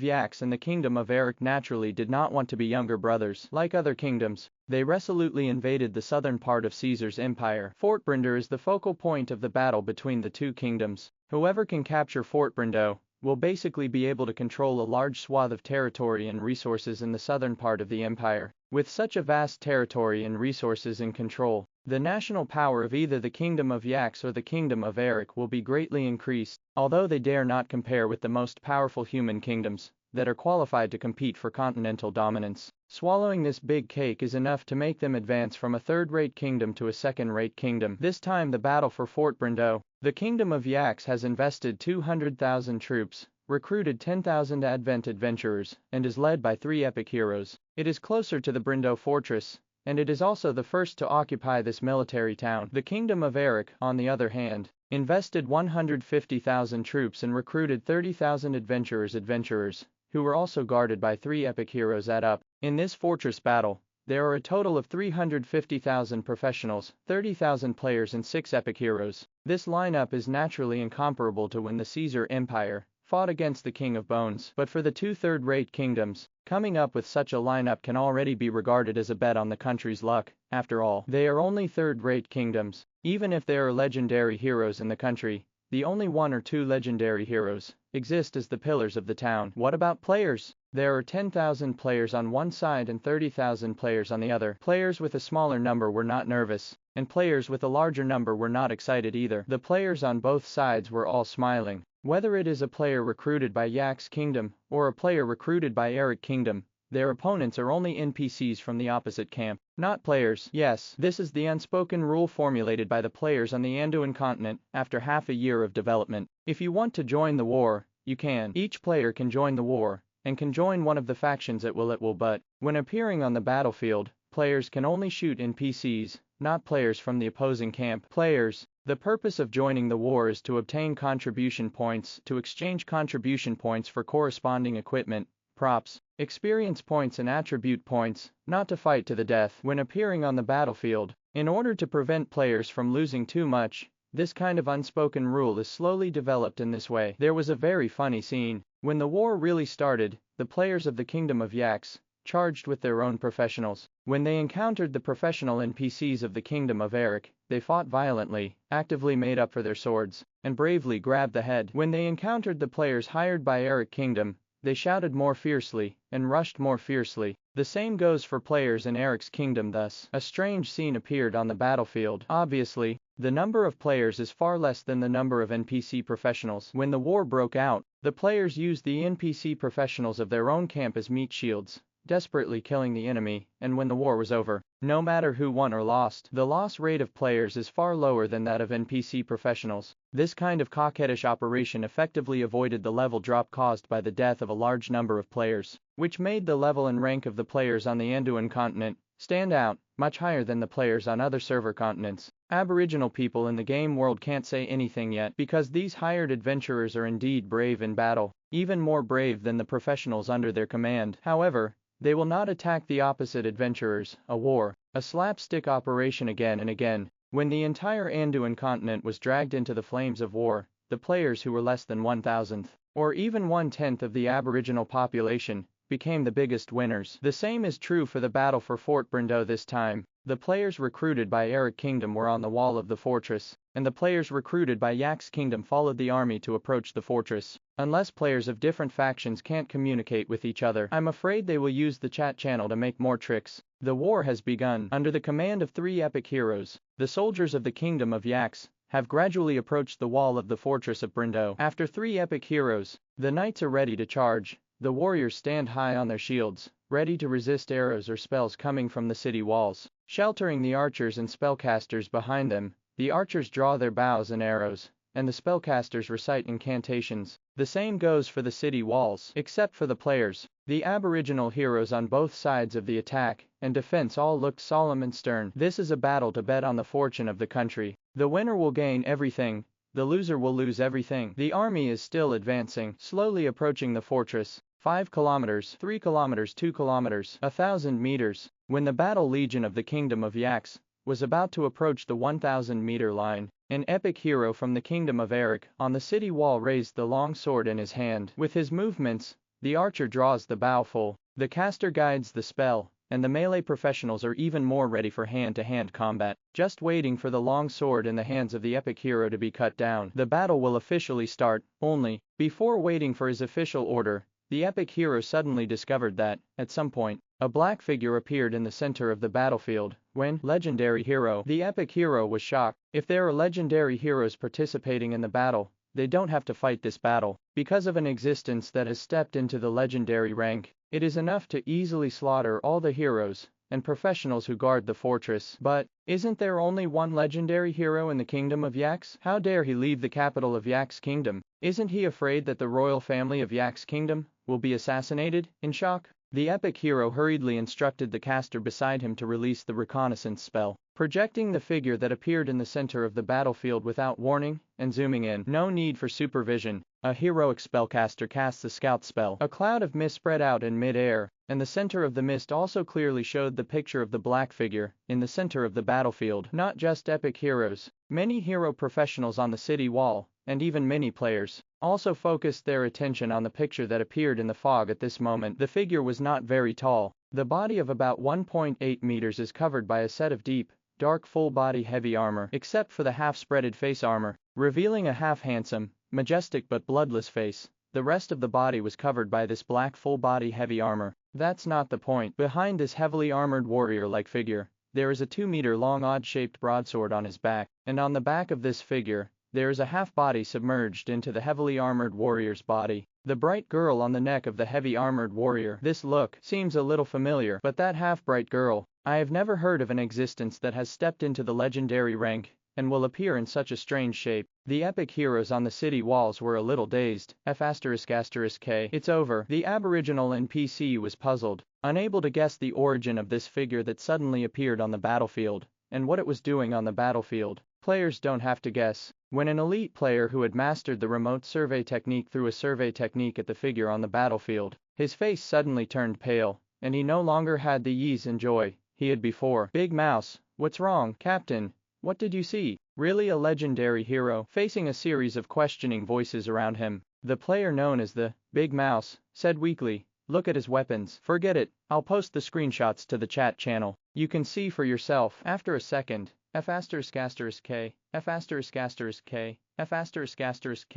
Yax and the Kingdom of Eric naturally did not want to be younger brothers. Like other kingdoms, they resolutely invaded the southern part of Caesar's empire. Fort Brinder is the focal point of the battle between the two kingdoms. Whoever can capture Fort Brindo will basically be able to control a large swath of territory and resources in the southern part of the empire. With such a vast territory and resources in control, the national power of either the Kingdom of Yaks or the Kingdom of Eric will be greatly increased, although they dare not compare with the most powerful human kingdoms that are qualified to compete for continental dominance. Swallowing this big cake is enough to make them advance from a third-rate kingdom to a second-rate kingdom. This time the battle for Fort Brindo. The Kingdom of Yaks has invested 200,000 troops, recruited 10,000 Advent adventurers, and is led by 3 epic heroes. It is closer to the Brindo fortress, and it is also the first to occupy this military town. The Kingdom of Eric, on the other hand, invested 150,000 troops and recruited 30,000 adventurers, who were also guarded by 3 epic heroes up. In this fortress battle, there are a total of 350,000 professionals, 30,000 players and 6 epic heroes. This lineup is naturally incomparable to when the Caesar Empire fought against the King of Bones. But for the 2 third-rate kingdoms, coming up with such a lineup can already be regarded as a bet on the country's luck. After all, they are only third-rate kingdoms. Even if there are legendary heroes in the country, the only 1 or 2 legendary heroes exist as the pillars of the town. What about players? There are 10,000 players on one side and 30,000 players on the other. Players with a smaller number were not nervous, and players with a larger number were not excited either. The players on both sides were all smiling. Whether it is a player recruited by Yak's Kingdom or a player recruited by Eric Kingdom, their opponents are only NPCs from the opposite camp, not players. Yes, this is the unspoken rule formulated by the players on the Anduin continent after half a year of development. If you want to join the war, you can. Each player can join the war, and can join one of the factions at will, but when appearing on the battlefield, players can only shoot NPCs, not players from the opposing camp. Players. The purpose of joining the war is to obtain contribution points, to exchange contribution points for corresponding equipment, props, experience points and attribute points, not to fight to the death. When appearing on the battlefield, in order to prevent players from losing too much, this kind of unspoken rule is slowly developed in this way. There was a very funny scene. When the war really started, the players of the Kingdom of Yaks charged with their own professionals. When they encountered the professional NPCs of the Kingdom of Eric, they fought violently, actively made up for their swords, and bravely grabbed the head. When they encountered the players hired by Eric Kingdom, they shouted more fiercely, and rushed more fiercely. The same goes for players in Eric's Kingdom. Thus, a strange scene appeared on the battlefield. Obviously, the number of players is far less than the number of NPC professionals. When the war broke out, the players used the NPC professionals of their own camp as meat shields, desperately killing the enemy, and when the war was over, no matter who won or lost, the loss rate of players is far lower than that of NPC professionals. This kind of coquettish operation effectively avoided the level drop caused by the death of a large number of players, which made the level and rank of the players on the Anduin continent stand out much higher than the players on other server continents. Aboriginal people in the game world can't say anything yet because these hired adventurers are indeed brave in battle, even more brave than the professionals under their command. However, they will not attack the opposite adventurers. A slapstick operation again and again. When the entire Anduin continent was dragged into the flames of war, the players who were less than 1,000th, or even 1/10 of the Aboriginal population, became the biggest winners. The same is true for the battle for Fort Brindo this time. The players recruited by Eric Kingdom were on the wall of the fortress, and the players recruited by Yak's Kingdom followed the army to approach the fortress. Unless players of different factions can't communicate with each other, I'm afraid they will use the chat channel to make more tricks. The war has begun. Under the command of 3 epic heroes, the soldiers of the Kingdom of Yaks have gradually approached the wall of the fortress of Brindo. After 3 epic heroes, the knights are ready to charge. The warriors stand high on their shields, ready to resist arrows or spells coming from the city walls. Sheltering the archers and spellcasters behind them, the archers draw their bows and arrows, and the spellcasters recite incantations. The same goes for the city walls, except for the players. The Aboriginal heroes on both sides of the attack and defense all looked solemn and stern. This is a battle to bet on the fortune of the country. The winner will gain everything, the loser will lose everything. The army is still advancing, slowly approaching the fortress. 5 kilometers, 3 kilometers, 2 kilometers, 1,000 meters. When the battle legion of the Kingdom of Yaks was about to approach the 1,000-meter line, an epic hero from the Kingdom of Eric on the city wall raised the long sword in his hand. With his movements, the archer draws the bow full, the caster guides the spell, and the melee professionals are even more ready for hand-to-hand combat, just waiting for the long sword in the hands of the epic hero to be cut down. The battle will officially start, only, before waiting for his official order, the epic hero suddenly discovered that, at some point, a black figure appeared in the center of the battlefield. When legendary hero, the epic hero was shocked. If there are legendary heroes participating in the battle, they don't have to fight this battle. Because of an existence that has stepped into the legendary rank, it is enough to easily slaughter all the heroes and professionals who guard the fortress. But, isn't there only one legendary hero in the kingdom of Yax? How dare he leave the capital of Yax Kingdom? Isn't he afraid that the royal family of Yax Kingdom will be assassinated? In shock, the epic hero hurriedly instructed the caster beside him to release the reconnaissance spell, projecting the figure that appeared in the center of the battlefield without warning, and zooming in. No need for supervision. A heroic spellcaster casts the scout spell. A cloud of mist spread out in mid-air, and the center of the mist also clearly showed the picture of the black figure in the center of the battlefield. Not just epic heroes, many hero professionals on the city wall, and even many players, also focused their attention on the picture that appeared in the fog at this moment. The figure was not very tall. The body of about 1.8 meters is covered by a set of deep, dark full-body heavy armor, except for the half-spreaded face armor, revealing a half-handsome, majestic but bloodless face. The rest of the body was covered by this black full-body heavy armor. That's not the point. Behind this heavily armored warrior-like figure, there is a 2-meter-long odd-shaped broadsword on his back, and on the back of this figure, there is a half-body submerged into the heavily armored warrior's body. The bright girl on the neck of the heavy armored warrior. This look seems a little familiar, but that half-bright girl, I have never heard of an existence that has stepped into the legendary rank and will appear in such a strange shape. The epic heroes on the city walls were a little dazed. F***K. It's over. The aboriginal NPC was puzzled, unable to guess the origin of this figure that suddenly appeared on the battlefield, and what it was doing on the battlefield. Players don't have to guess. When an elite player who had mastered the remote survey technique threw a survey technique at the figure on the battlefield, his face suddenly turned pale, and he no longer had the ease and joy he had before. Big Mouse, what's wrong, Captain? What did you see? Really a legendary hero? Facing a series of questioning voices around him, the player known as the Big Mouse said weakly, "Look at his weapons." "Forget it, I'll post the screenshots to the chat channel. You can see for yourself." After a second, F***K,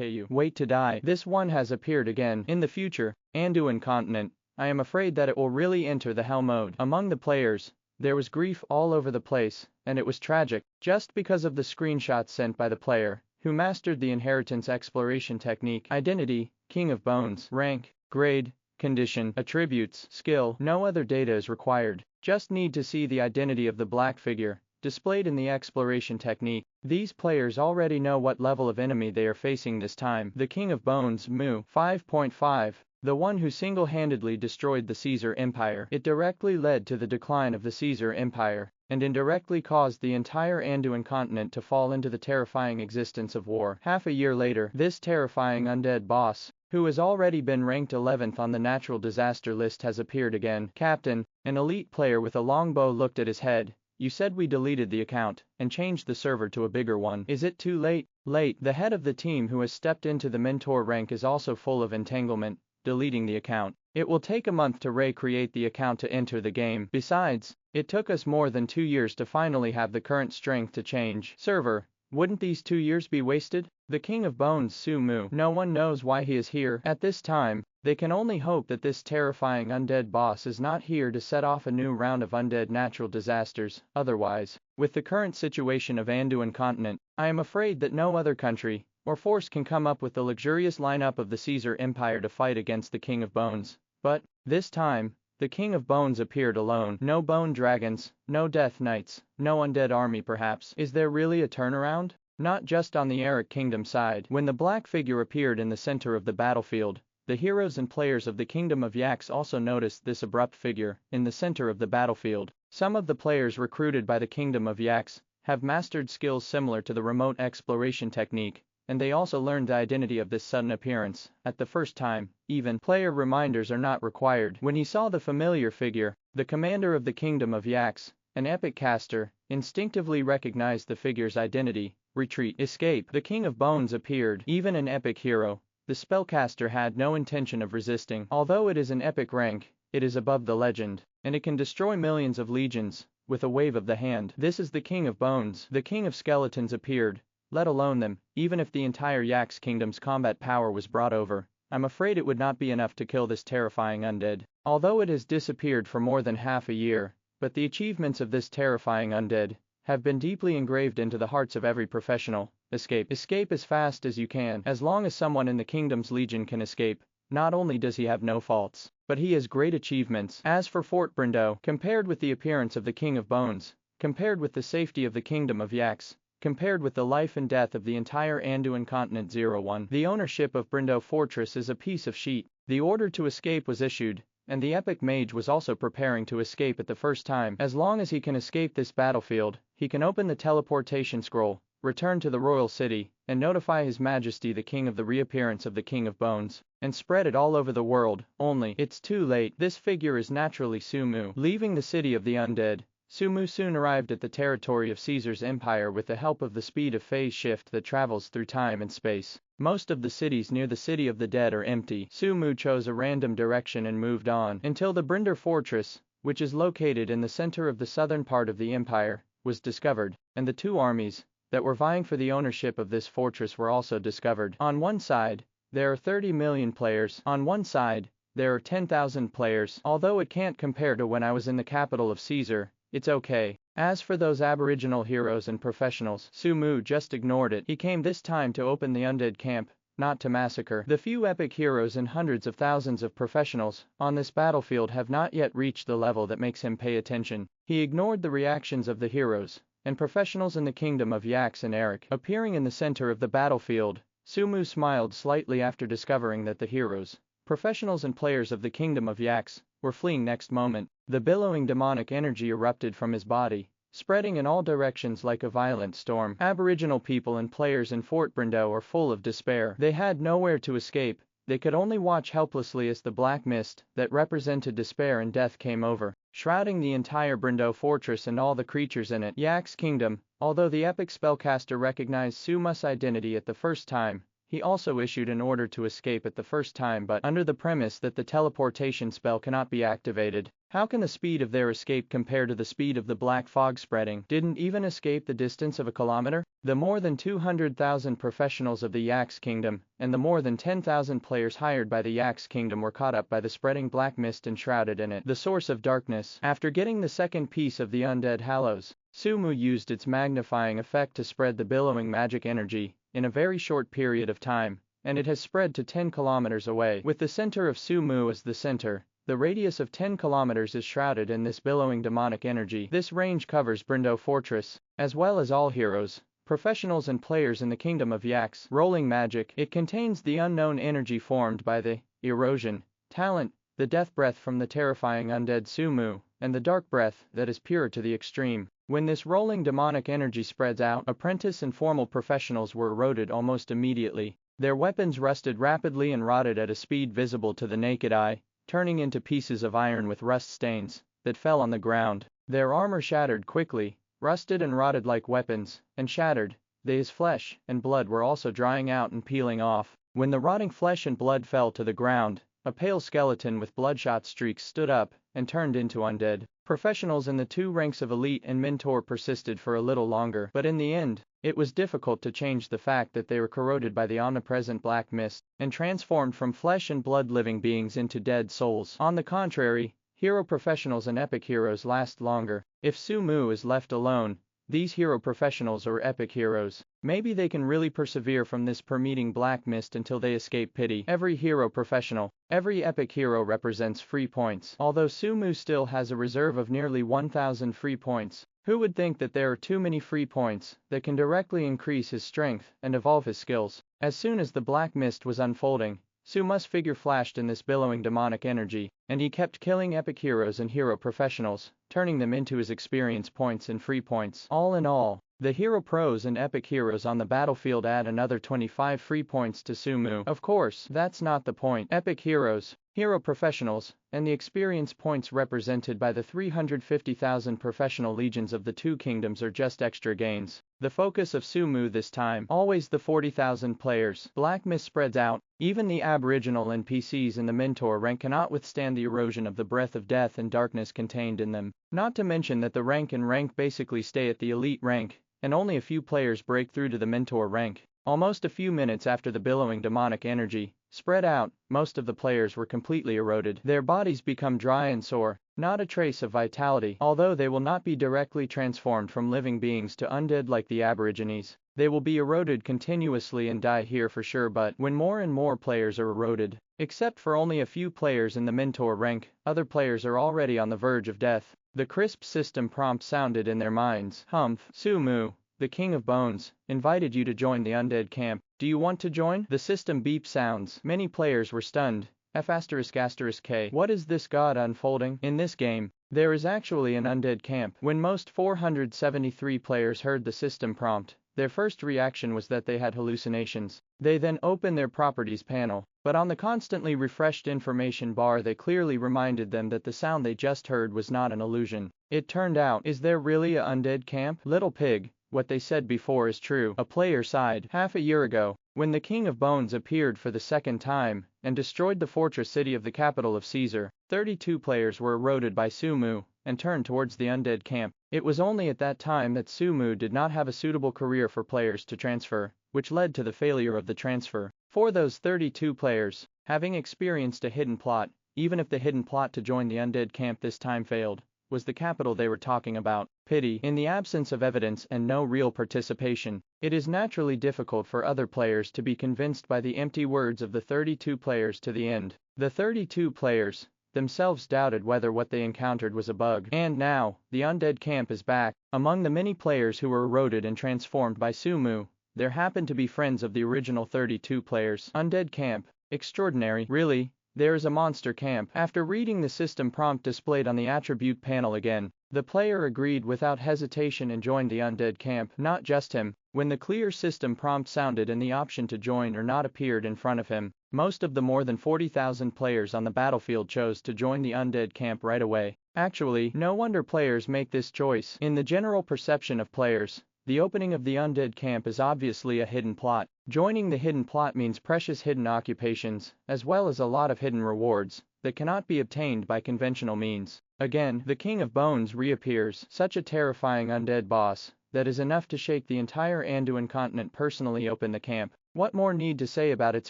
you wait to die. This one has appeared again. In the future, Anduin continent, I am afraid that it will really enter the hell mode. Among the players, there was grief all over the place, and it was tragic, just because of the screenshots sent by the player, who mastered the inheritance exploration technique. Identity, King of Bones. Rank, grade, condition, attributes, skill. No other data is required. Just need to see the identity of the black figure displayed in the exploration technique. These players already know what level of enemy they are facing this time. The King of Bones, Mu 5.5. The one who single-handedly destroyed the Caesar Empire. It directly led to the decline of the Caesar Empire, and indirectly caused the entire Anduin continent to fall into the terrifying existence of war. Half a year later, this terrifying undead boss, who has already been ranked 11th on the natural disaster list, has appeared again. Captain, an elite player with a longbow looked at his head. "You said we deleted the account and changed the server to a bigger one. Is it too late?" Late. The head of the team who has stepped into the mentor rank is also full of entanglement, deleting the account. It will take a month to recreate the account to enter the game. Besides, it took us more than 2 years to finally have the current strength to change server. Wouldn't these 2 years be wasted? The King of Bones, Sumu. No one knows why he is here. At this time, they can only hope that this terrifying undead boss is not here to set off a new round of undead natural disasters. Otherwise, with the current situation of Anduin continent, I am afraid that no other country or force can come up with the luxurious lineup of the Caesar Empire to fight against the King of Bones. But, this time, the King of Bones appeared alone. No bone dragons, no death knights, no undead army perhaps. Is there really a turnaround? Not just on the Eric Kingdom side. When the black figure appeared in the center of the battlefield, the heroes and players of the Kingdom of Yax also noticed this abrupt figure in the center of the battlefield. Some of the players recruited by the Kingdom of Yax have mastered skills similar to the remote exploration technique, and they also learned the identity of this sudden appearance. At the first time, even player reminders are not required. When he saw the familiar figure, the commander of the Kingdom of Yax, an epic caster, instinctively recognized the figure's identity. Retreat, escape. The King of Bones appeared. Even an epic hero, the spellcaster had no intention of resisting. Although it is an epic rank, it is above the legend, and it can destroy millions of legions with a wave of the hand. This is the King of Bones. The King of Skeletons appeared. Let alone them, even if the entire Yax Kingdom's combat power was brought over, I'm afraid it would not be enough to kill this terrifying undead. Although it has disappeared for more than half a year, but the achievements of this terrifying undead have been deeply engraved into the hearts of every professional. Escape. Escape as fast as you can. As long as someone in the Kingdom's Legion can escape, not only does he have no faults, but he has great achievements. As for Fort Brindo, compared with the appearance of the King of Bones, compared with the safety of the Kingdom of Yaks, compared with the life and death of the entire Anduin Continent 01, the ownership of Brindo Fortress is a piece of sheet. The order to escape was issued, and the epic mage was also preparing to escape at the first time. As long as he can escape this battlefield, he can open the teleportation scroll, return to the royal city, and notify His Majesty the King of the reappearance of the King of Bones, and spread it all over the world. Only, it's too late. This figure is naturally Sumu. Leaving the city of the undead, Sumu soon arrived at the territory of Caesar's empire with the help of the speed of phase shift that travels through time and space. Most of the cities near the city of the dead are empty. Sumu chose a random direction and moved on until the Brinder Fortress, which is located in the center of the southern part of the empire, was discovered, and the two armies that were vying for the ownership of this fortress were also discovered. On one side, there are 30 million players. On one side, there are 10,000 players. Although it can't compare to when I was in the capital of Caesar, it's okay. As for those aboriginal heroes and professionals, Sumu just ignored it. He came this time to open the undead camp, not to massacre. The few epic heroes and hundreds of thousands of professionals on this battlefield have not yet reached the level that makes him pay attention. He ignored the reactions of the heroes and professionals in the kingdom of Yaks and Eric. Appearing in the center of the battlefield, Sumu smiled slightly after discovering that the heroes, professionals and players of the kingdom of Yaks were fleeing next moment. The billowing demonic energy erupted from his body, spreading in all directions like a violent storm. Aboriginal people and players in Fort Brindo are full of despair. They had nowhere to escape. They could only watch helplessly as the black mist that represented despair and death came over, shrouding the entire Brindo fortress and all the creatures in it. Yak's kingdom. Although the epic spellcaster recognized Sumu's identity at the first time, he also issued an order to escape at the first time, but under the premise that the teleportation spell cannot be activated. How can the speed of their escape compare to the speed of the black fog spreading? Didn't even escape the distance of a kilometer? The more than 200,000 professionals of the Yaks Kingdom and the more than 10,000 players hired by the Yaks Kingdom were caught up by the spreading black mist enshrouded in it, the source of darkness. After getting the second piece of the Undead Hallows, Sumu used its magnifying effect to spread the billowing magic energy in a very short period of time, and it has spread to 10 kilometers away. With the center of Sumu as the center, the radius of 10 kilometers is shrouded in this billowing demonic energy. This range covers Brindo Fortress, as well as all heroes, professionals and players in the Kingdom of Yaks. Rolling magic. It contains the unknown energy formed by the erosion talent, the death breath from the terrifying undead Sumu, and the dark breath that is pure to the extreme. When this rolling demonic energy spreads out, apprentice and formal professionals were eroded almost immediately. Their weapons rusted rapidly and rotted at a speed visible to the naked eye, turning into pieces of iron with rust stains that fell on the ground. Their armor shattered quickly, rusted and rotted like weapons, and shattered. His flesh and blood were also drying out and peeling off. When the rotting flesh and blood fell to the ground, a pale skeleton with bloodshot streaks stood up and turned into undead. Professionals in the two ranks of elite and mentor persisted for a little longer, but in the end, it was difficult to change the fact that they were corroded by the omnipresent black mist and transformed from flesh and blood living beings into dead souls. On the contrary, hero professionals and epic heroes last longer. If Sumu is left alone, these hero professionals or epic heroes, maybe they can really persevere from this permeating black mist until they escape pity. Every hero professional, every epic hero represents free points. Although Sumu still has a reserve of nearly 1,000 free points, who would think that there are too many free points that can directly increase his strength and evolve his skills? As soon as the black mist was unfolding, Sumu's figure flashed in this billowing demonic energy, and he kept killing epic heroes and hero professionals, turning them into his experience points and free points. All in all, the hero pros and epic heroes on the battlefield add another 25 free points to Sumu. Of course, that's not the point. Epic heroes, hero professionals, and the experience points represented by the 350,000 professional legions of the two kingdoms are just extra gains. The focus of Sumu this time, always the 40,000 players. Black mist spreads out. Even the aboriginal NPCs in the mentor rank cannot withstand the erosion of the breath of death and darkness contained in them. Not to mention that the rank and rank basically stay at the elite rank, and only a few players break through to the mentor rank. Almost a few minutes after the billowing demonic energy spread out, most of the players were completely eroded. Their bodies become dry and sore, not a trace of vitality. Although they will not be directly transformed from living beings to undead like the Aborigines, they will be eroded continuously and die here for sure. But when more and more players are eroded, except for only a few players in the mentor rank, other players are already on the verge of death. The crisp system prompt sounded in their minds. Humph, Sumu, the King of Bones, invited you to join the undead camp. Do you want to join? The system beep sounds. Many players were stunned. F***K. What is this god unfolding? In this game, there is actually an undead camp. When most 473 players heard the system prompt, their first reaction was that they had hallucinations. They then opened their properties panel, but on the constantly refreshed information bar they clearly reminded them that the sound they just heard was not an illusion. It turned out, is there really a undead camp? Little pig, what they said before is true. A player sighed. Half a year ago, when the King of Bones appeared for the second time and destroyed the fortress city of the capital of Caesar, 32 players were eroded by Sumu and turned towards the undead camp. It was only at that time that Sumu did not have a suitable career for players to transfer, which led to the failure of the transfer. For those 32 players, having experienced a hidden plot, even if the hidden plot to join the undead camp this time failed, was the capital they were talking about. Pity. In the absence of evidence and no real participation, it is naturally difficult for other players to be convinced by the empty words of the 32 players to the end. The 32 players themselves doubted whether what they encountered was a bug. And now, the undead camp is back. Among the many players who were eroded and transformed by Sumu, there happened to be friends of the original 32 players. Undead camp. Extraordinary. Really? There is a monster camp. After reading the system prompt displayed on the attribute panel again, the player agreed without hesitation and joined the undead camp. Not just him. When the clear system prompt sounded and the option to join or not appeared in front of him, most of the more than 40,000 players on the battlefield chose to join the undead camp right away. Actually, no wonder players make this choice. In the general perception of players, the opening of the undead camp is obviously a hidden plot. Joining the hidden plot means precious hidden occupations, as well as a lot of hidden rewards, that cannot be obtained by conventional means. Again, the King of Bones reappears, such a terrifying undead boss, that is enough to shake the entire Anduin continent. Personally open the camp. What more need to say about its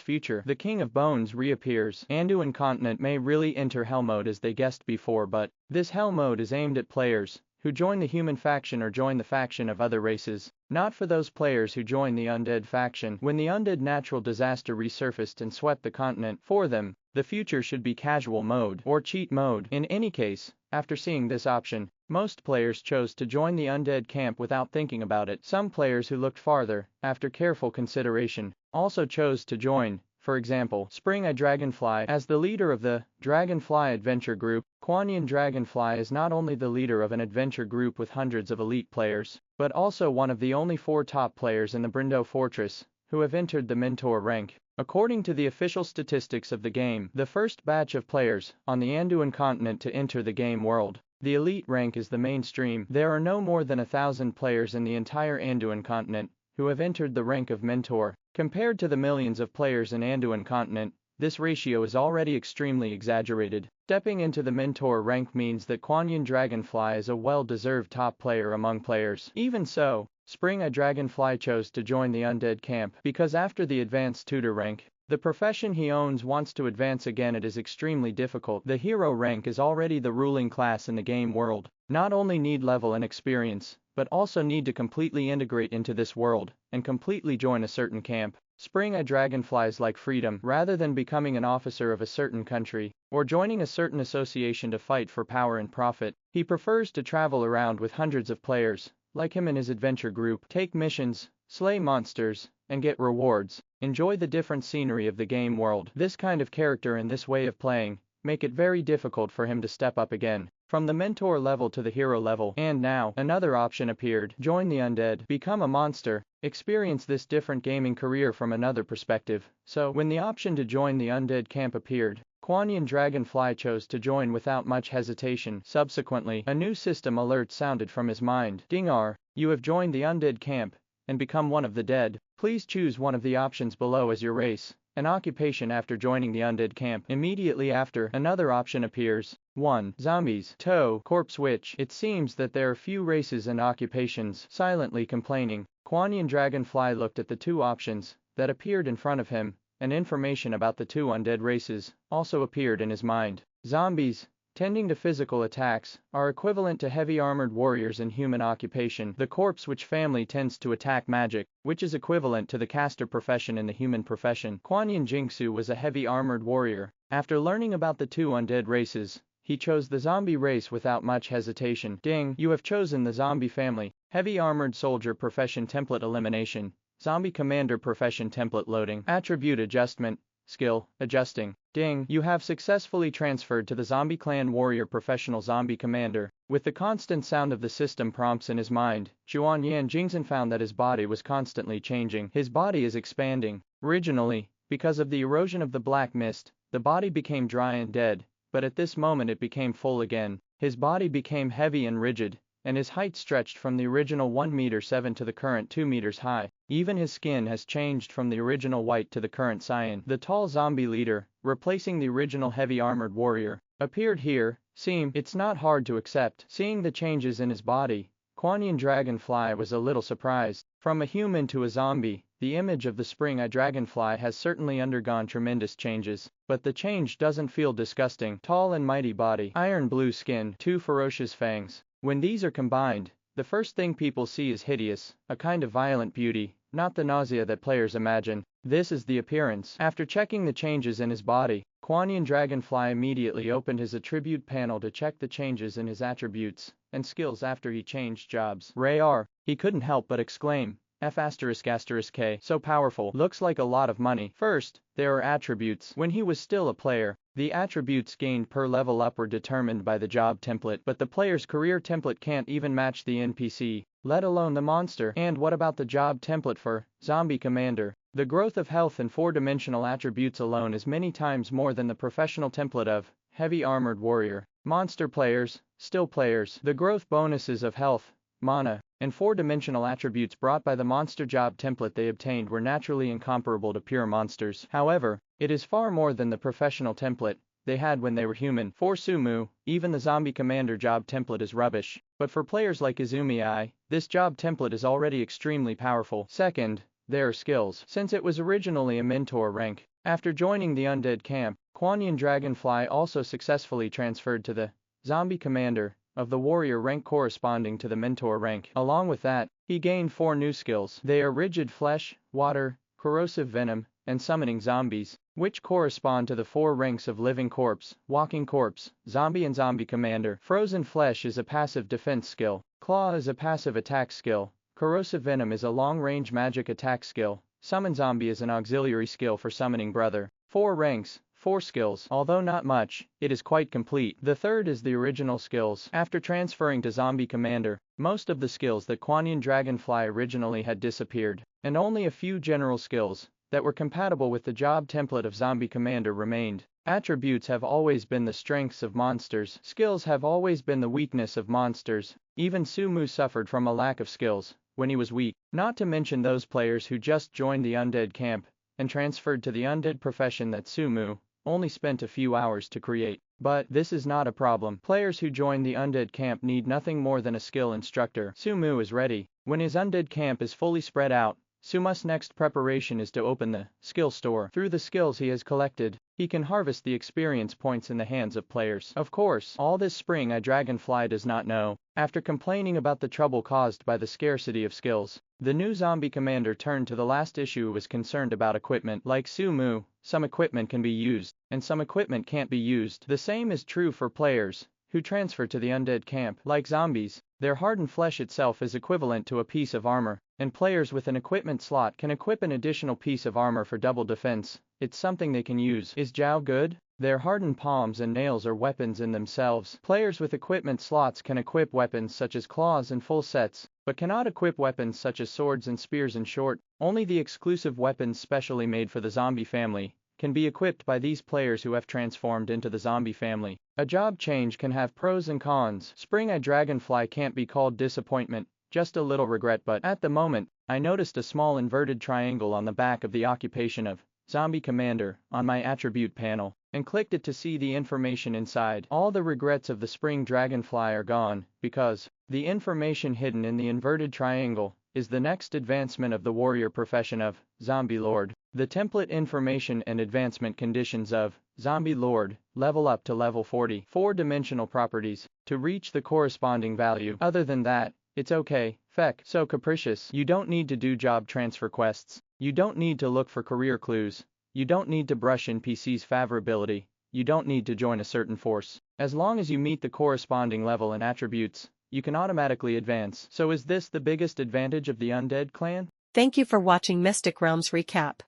future? The King of Bones reappears. Anduin continent may really enter Hell mode as they guessed before, but this Hell mode is aimed at players who join the human faction or join the faction of other races, not for those players who join the undead faction. When the undead natural disaster resurfaced and swept the continent, for them, the future should be casual mode or cheat mode. In any case, after seeing this option, most players chose to join the undead camp without thinking about it. Some players who looked farther, after careful consideration, also chose to join. For example, Spring Eye Dragonfly. As the leader of the Dragonfly Adventure Group, Kuan Dragonfly is not only the leader of an adventure group with hundreds of elite players, but also one of the only 4 top players in the Brindo Fortress who have entered the mentor rank. According to the official statistics of the game, the first batch of players on the Anduin continent to enter the game world, the elite rank is the mainstream. There are no more than 1,000 players in the entire Anduin continent who have entered the rank of mentor. Compared to the millions of players in Anduin continent, this ratio is already extremely exaggerated. Stepping into the mentor rank means that Kuan Dragonfly is a well-deserved top player among players. Even so, Spring Eye Dragonfly chose to join the undead camp because after the advanced tutor rank, the profession he owns wants to advance again. It is extremely difficult. The hero rank is already the ruling class in the game world. Not only need level and experience, but also need to completely integrate into this world and completely join a certain camp. Spring Eye Dragonflies like freedom rather than becoming an officer of a certain country or joining a certain association to fight for power and profit. He prefers to travel around with hundreds of players like him in his adventure group, take missions, slay monsters, and get rewards. Enjoy the different scenery of the game world. This kind of character and this way of playing make it very difficult for him to step up again from the mentor level to the hero level. And now, another option appeared. Join the undead, become a monster, experience this different gaming career from another perspective. So, when the option to join the undead camp appeared, Kuan Dragonfly chose to join without much hesitation. Subsequently, a new system alert sounded from his mind. Dingar, you have joined the undead camp and become one of the dead. Please choose one of the options below as your race. an occupation after joining the undead camp. Immediately after, another option appears. 1. Zombies. Toe. Corpse witch. It seems that there are few races and occupations. Silently complaining, Quanyan Dragonfly looked at the two options that appeared in front of him, and information about the two undead races also appeared in his mind. Zombies, tending to physical attacks, are equivalent to heavy armored warriors in human occupation. The corpse witch family tends to attack magic, which is equivalent to the caster profession in the human profession. Quanyan Jingsu was a heavy armored warrior. After learning about the two undead races, he chose the zombie race without much hesitation. Ding, you have chosen the zombie family. Heavy armored soldier profession template elimination. Zombie commander profession template loading. Attribute adjustment. Skill, adjusting. Ding, you have successfully transferred to the zombie clan warrior professional zombie commander. With the constant sound of the system prompts in his mind, Juan-Yan Jingzhen found that his body was constantly changing. His body is expanding. Originally, because of the erosion of the black mist, the body became dry and dead, but at this moment it became full again. His body became heavy and rigid, and his height stretched from the original 1.7 m to the current 2 meters high. Even his skin has changed from the original white to the current cyan. The tall zombie leader, replacing the original heavy armored warrior, appeared here. It's not hard to accept. Seeing the changes in his body, Quanyan Dragonfly was a little surprised. From a human to a zombie, the image of the spring-eye dragonfly has certainly undergone tremendous changes, but the change doesn't feel disgusting. Tall and mighty body, iron blue skin, two ferocious fangs. When these are combined, the first thing people see is hideous, a kind of violent beauty, not the nausea that players imagine. This is the appearance. After checking the changes in his body, Quanyan Dragonfly immediately opened his attribute panel to check the changes in his attributes and skills after he changed jobs. Rayar, he couldn't help but exclaim. F***K, so powerful, looks like a lot of money. First, there are attributes. When he was still a player, the attributes gained per level up were determined by the job template, but the player's career template can't even match the NPC, let alone the monster. And what about the job template for Zombie Commander? The growth of health in 4-dimensional attributes alone is many times more than the professional template of Heavy Armored Warrior. Monster players, still players, the growth bonuses of health, mana, and 4-dimensional attributes brought by the monster job template they obtained were naturally incomparable to pure monsters. However, it is far more than the professional template they had when they were human. For Sumu, even the zombie commander job template is rubbish, but for players like Izumi, this job template is already extremely powerful. Second, there are skills. Since it was originally a mentor rank, after joining the undead camp, Quanyan Dragonfly also successfully transferred to the zombie commander of the warrior rank corresponding to the mentor rank. Along with that, he gained 4 new skills. They are rigid flesh, water, corrosive venom, and summoning zombies, which correspond to the 4 ranks of living corpse, walking corpse, zombie and zombie commander. Frozen flesh is a passive defense skill. Claw is a passive attack skill. Corrosive venom is a long-range magic attack skill. Summon zombie is an auxiliary skill for summoning brother. 4 ranks, 4 skills. Although not much, it is quite complete. The third is the original skills. After transferring to Zombie Commander, most of the skills that Quanyan Dragonfly originally had disappeared, and only a few general skills that were compatible with the job template of Zombie Commander remained. Attributes have always been the strengths of monsters. Skills have always been the weakness of monsters. Even Sumu suffered from a lack of skills when he was weak. Not to mention those players who just joined the undead camp and transferred to the undead profession that Sumu only spent a few hours to create. But this is not a problem. Players who join the undead camp need nothing more than a skill instructor. Sumu is ready. When his undead camp is fully spread out, Sumu's next preparation is to open the skill store. Through the skills he has collected, he can harvest the experience points in the hands of players. Of course, all this Spring-Eye Dragonfly does not know. After complaining about the trouble caused by the scarcity of skills, the new zombie commander turned to the last issue who was concerned about equipment. Like Sumu, some equipment can be used, and some equipment can't be used. The same is true for players who transfer to the undead camp. Like zombies, their hardened flesh itself is equivalent to a piece of armor, and players with an equipment slot can equip an additional piece of armor for double defense. It's something they can use. Is Zhao good? Their hardened palms and nails are weapons in themselves. Players with equipment slots can equip weapons such as claws and full sets, but cannot equip weapons such as swords and spears. In short, only the exclusive weapons specially made for the zombie family can be equipped by these players who have transformed into the zombie family. A job change can have pros and cons. Spring-Eye Dragonfly can't be called disappointment, just a little regret, but at the moment, I noticed a small inverted triangle on the back of the occupation of Zombie Commander on my attribute panel, and clicked it to see the information inside. All the regrets of the Spring Dragonfly are gone, because the information hidden in the inverted triangle is the next advancement of the warrior profession of Zombie Lord. The template information and advancement conditions of Zombie Lord level up to level 40. 4-dimensional properties to reach the corresponding value. Other than that, it's okay. Feck, so capricious. You don't need to do job transfer quests. You don't need to look for career clues. You don't need to brush NPC's favorability. You don't need to join a certain force. As long as you meet the corresponding level and attributes, you can automatically advance. So is this the biggest advantage of the Undead clan? Thank you for watching Mystic Realms Recap.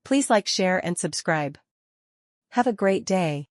Please like, share and subscribe. Have a great day.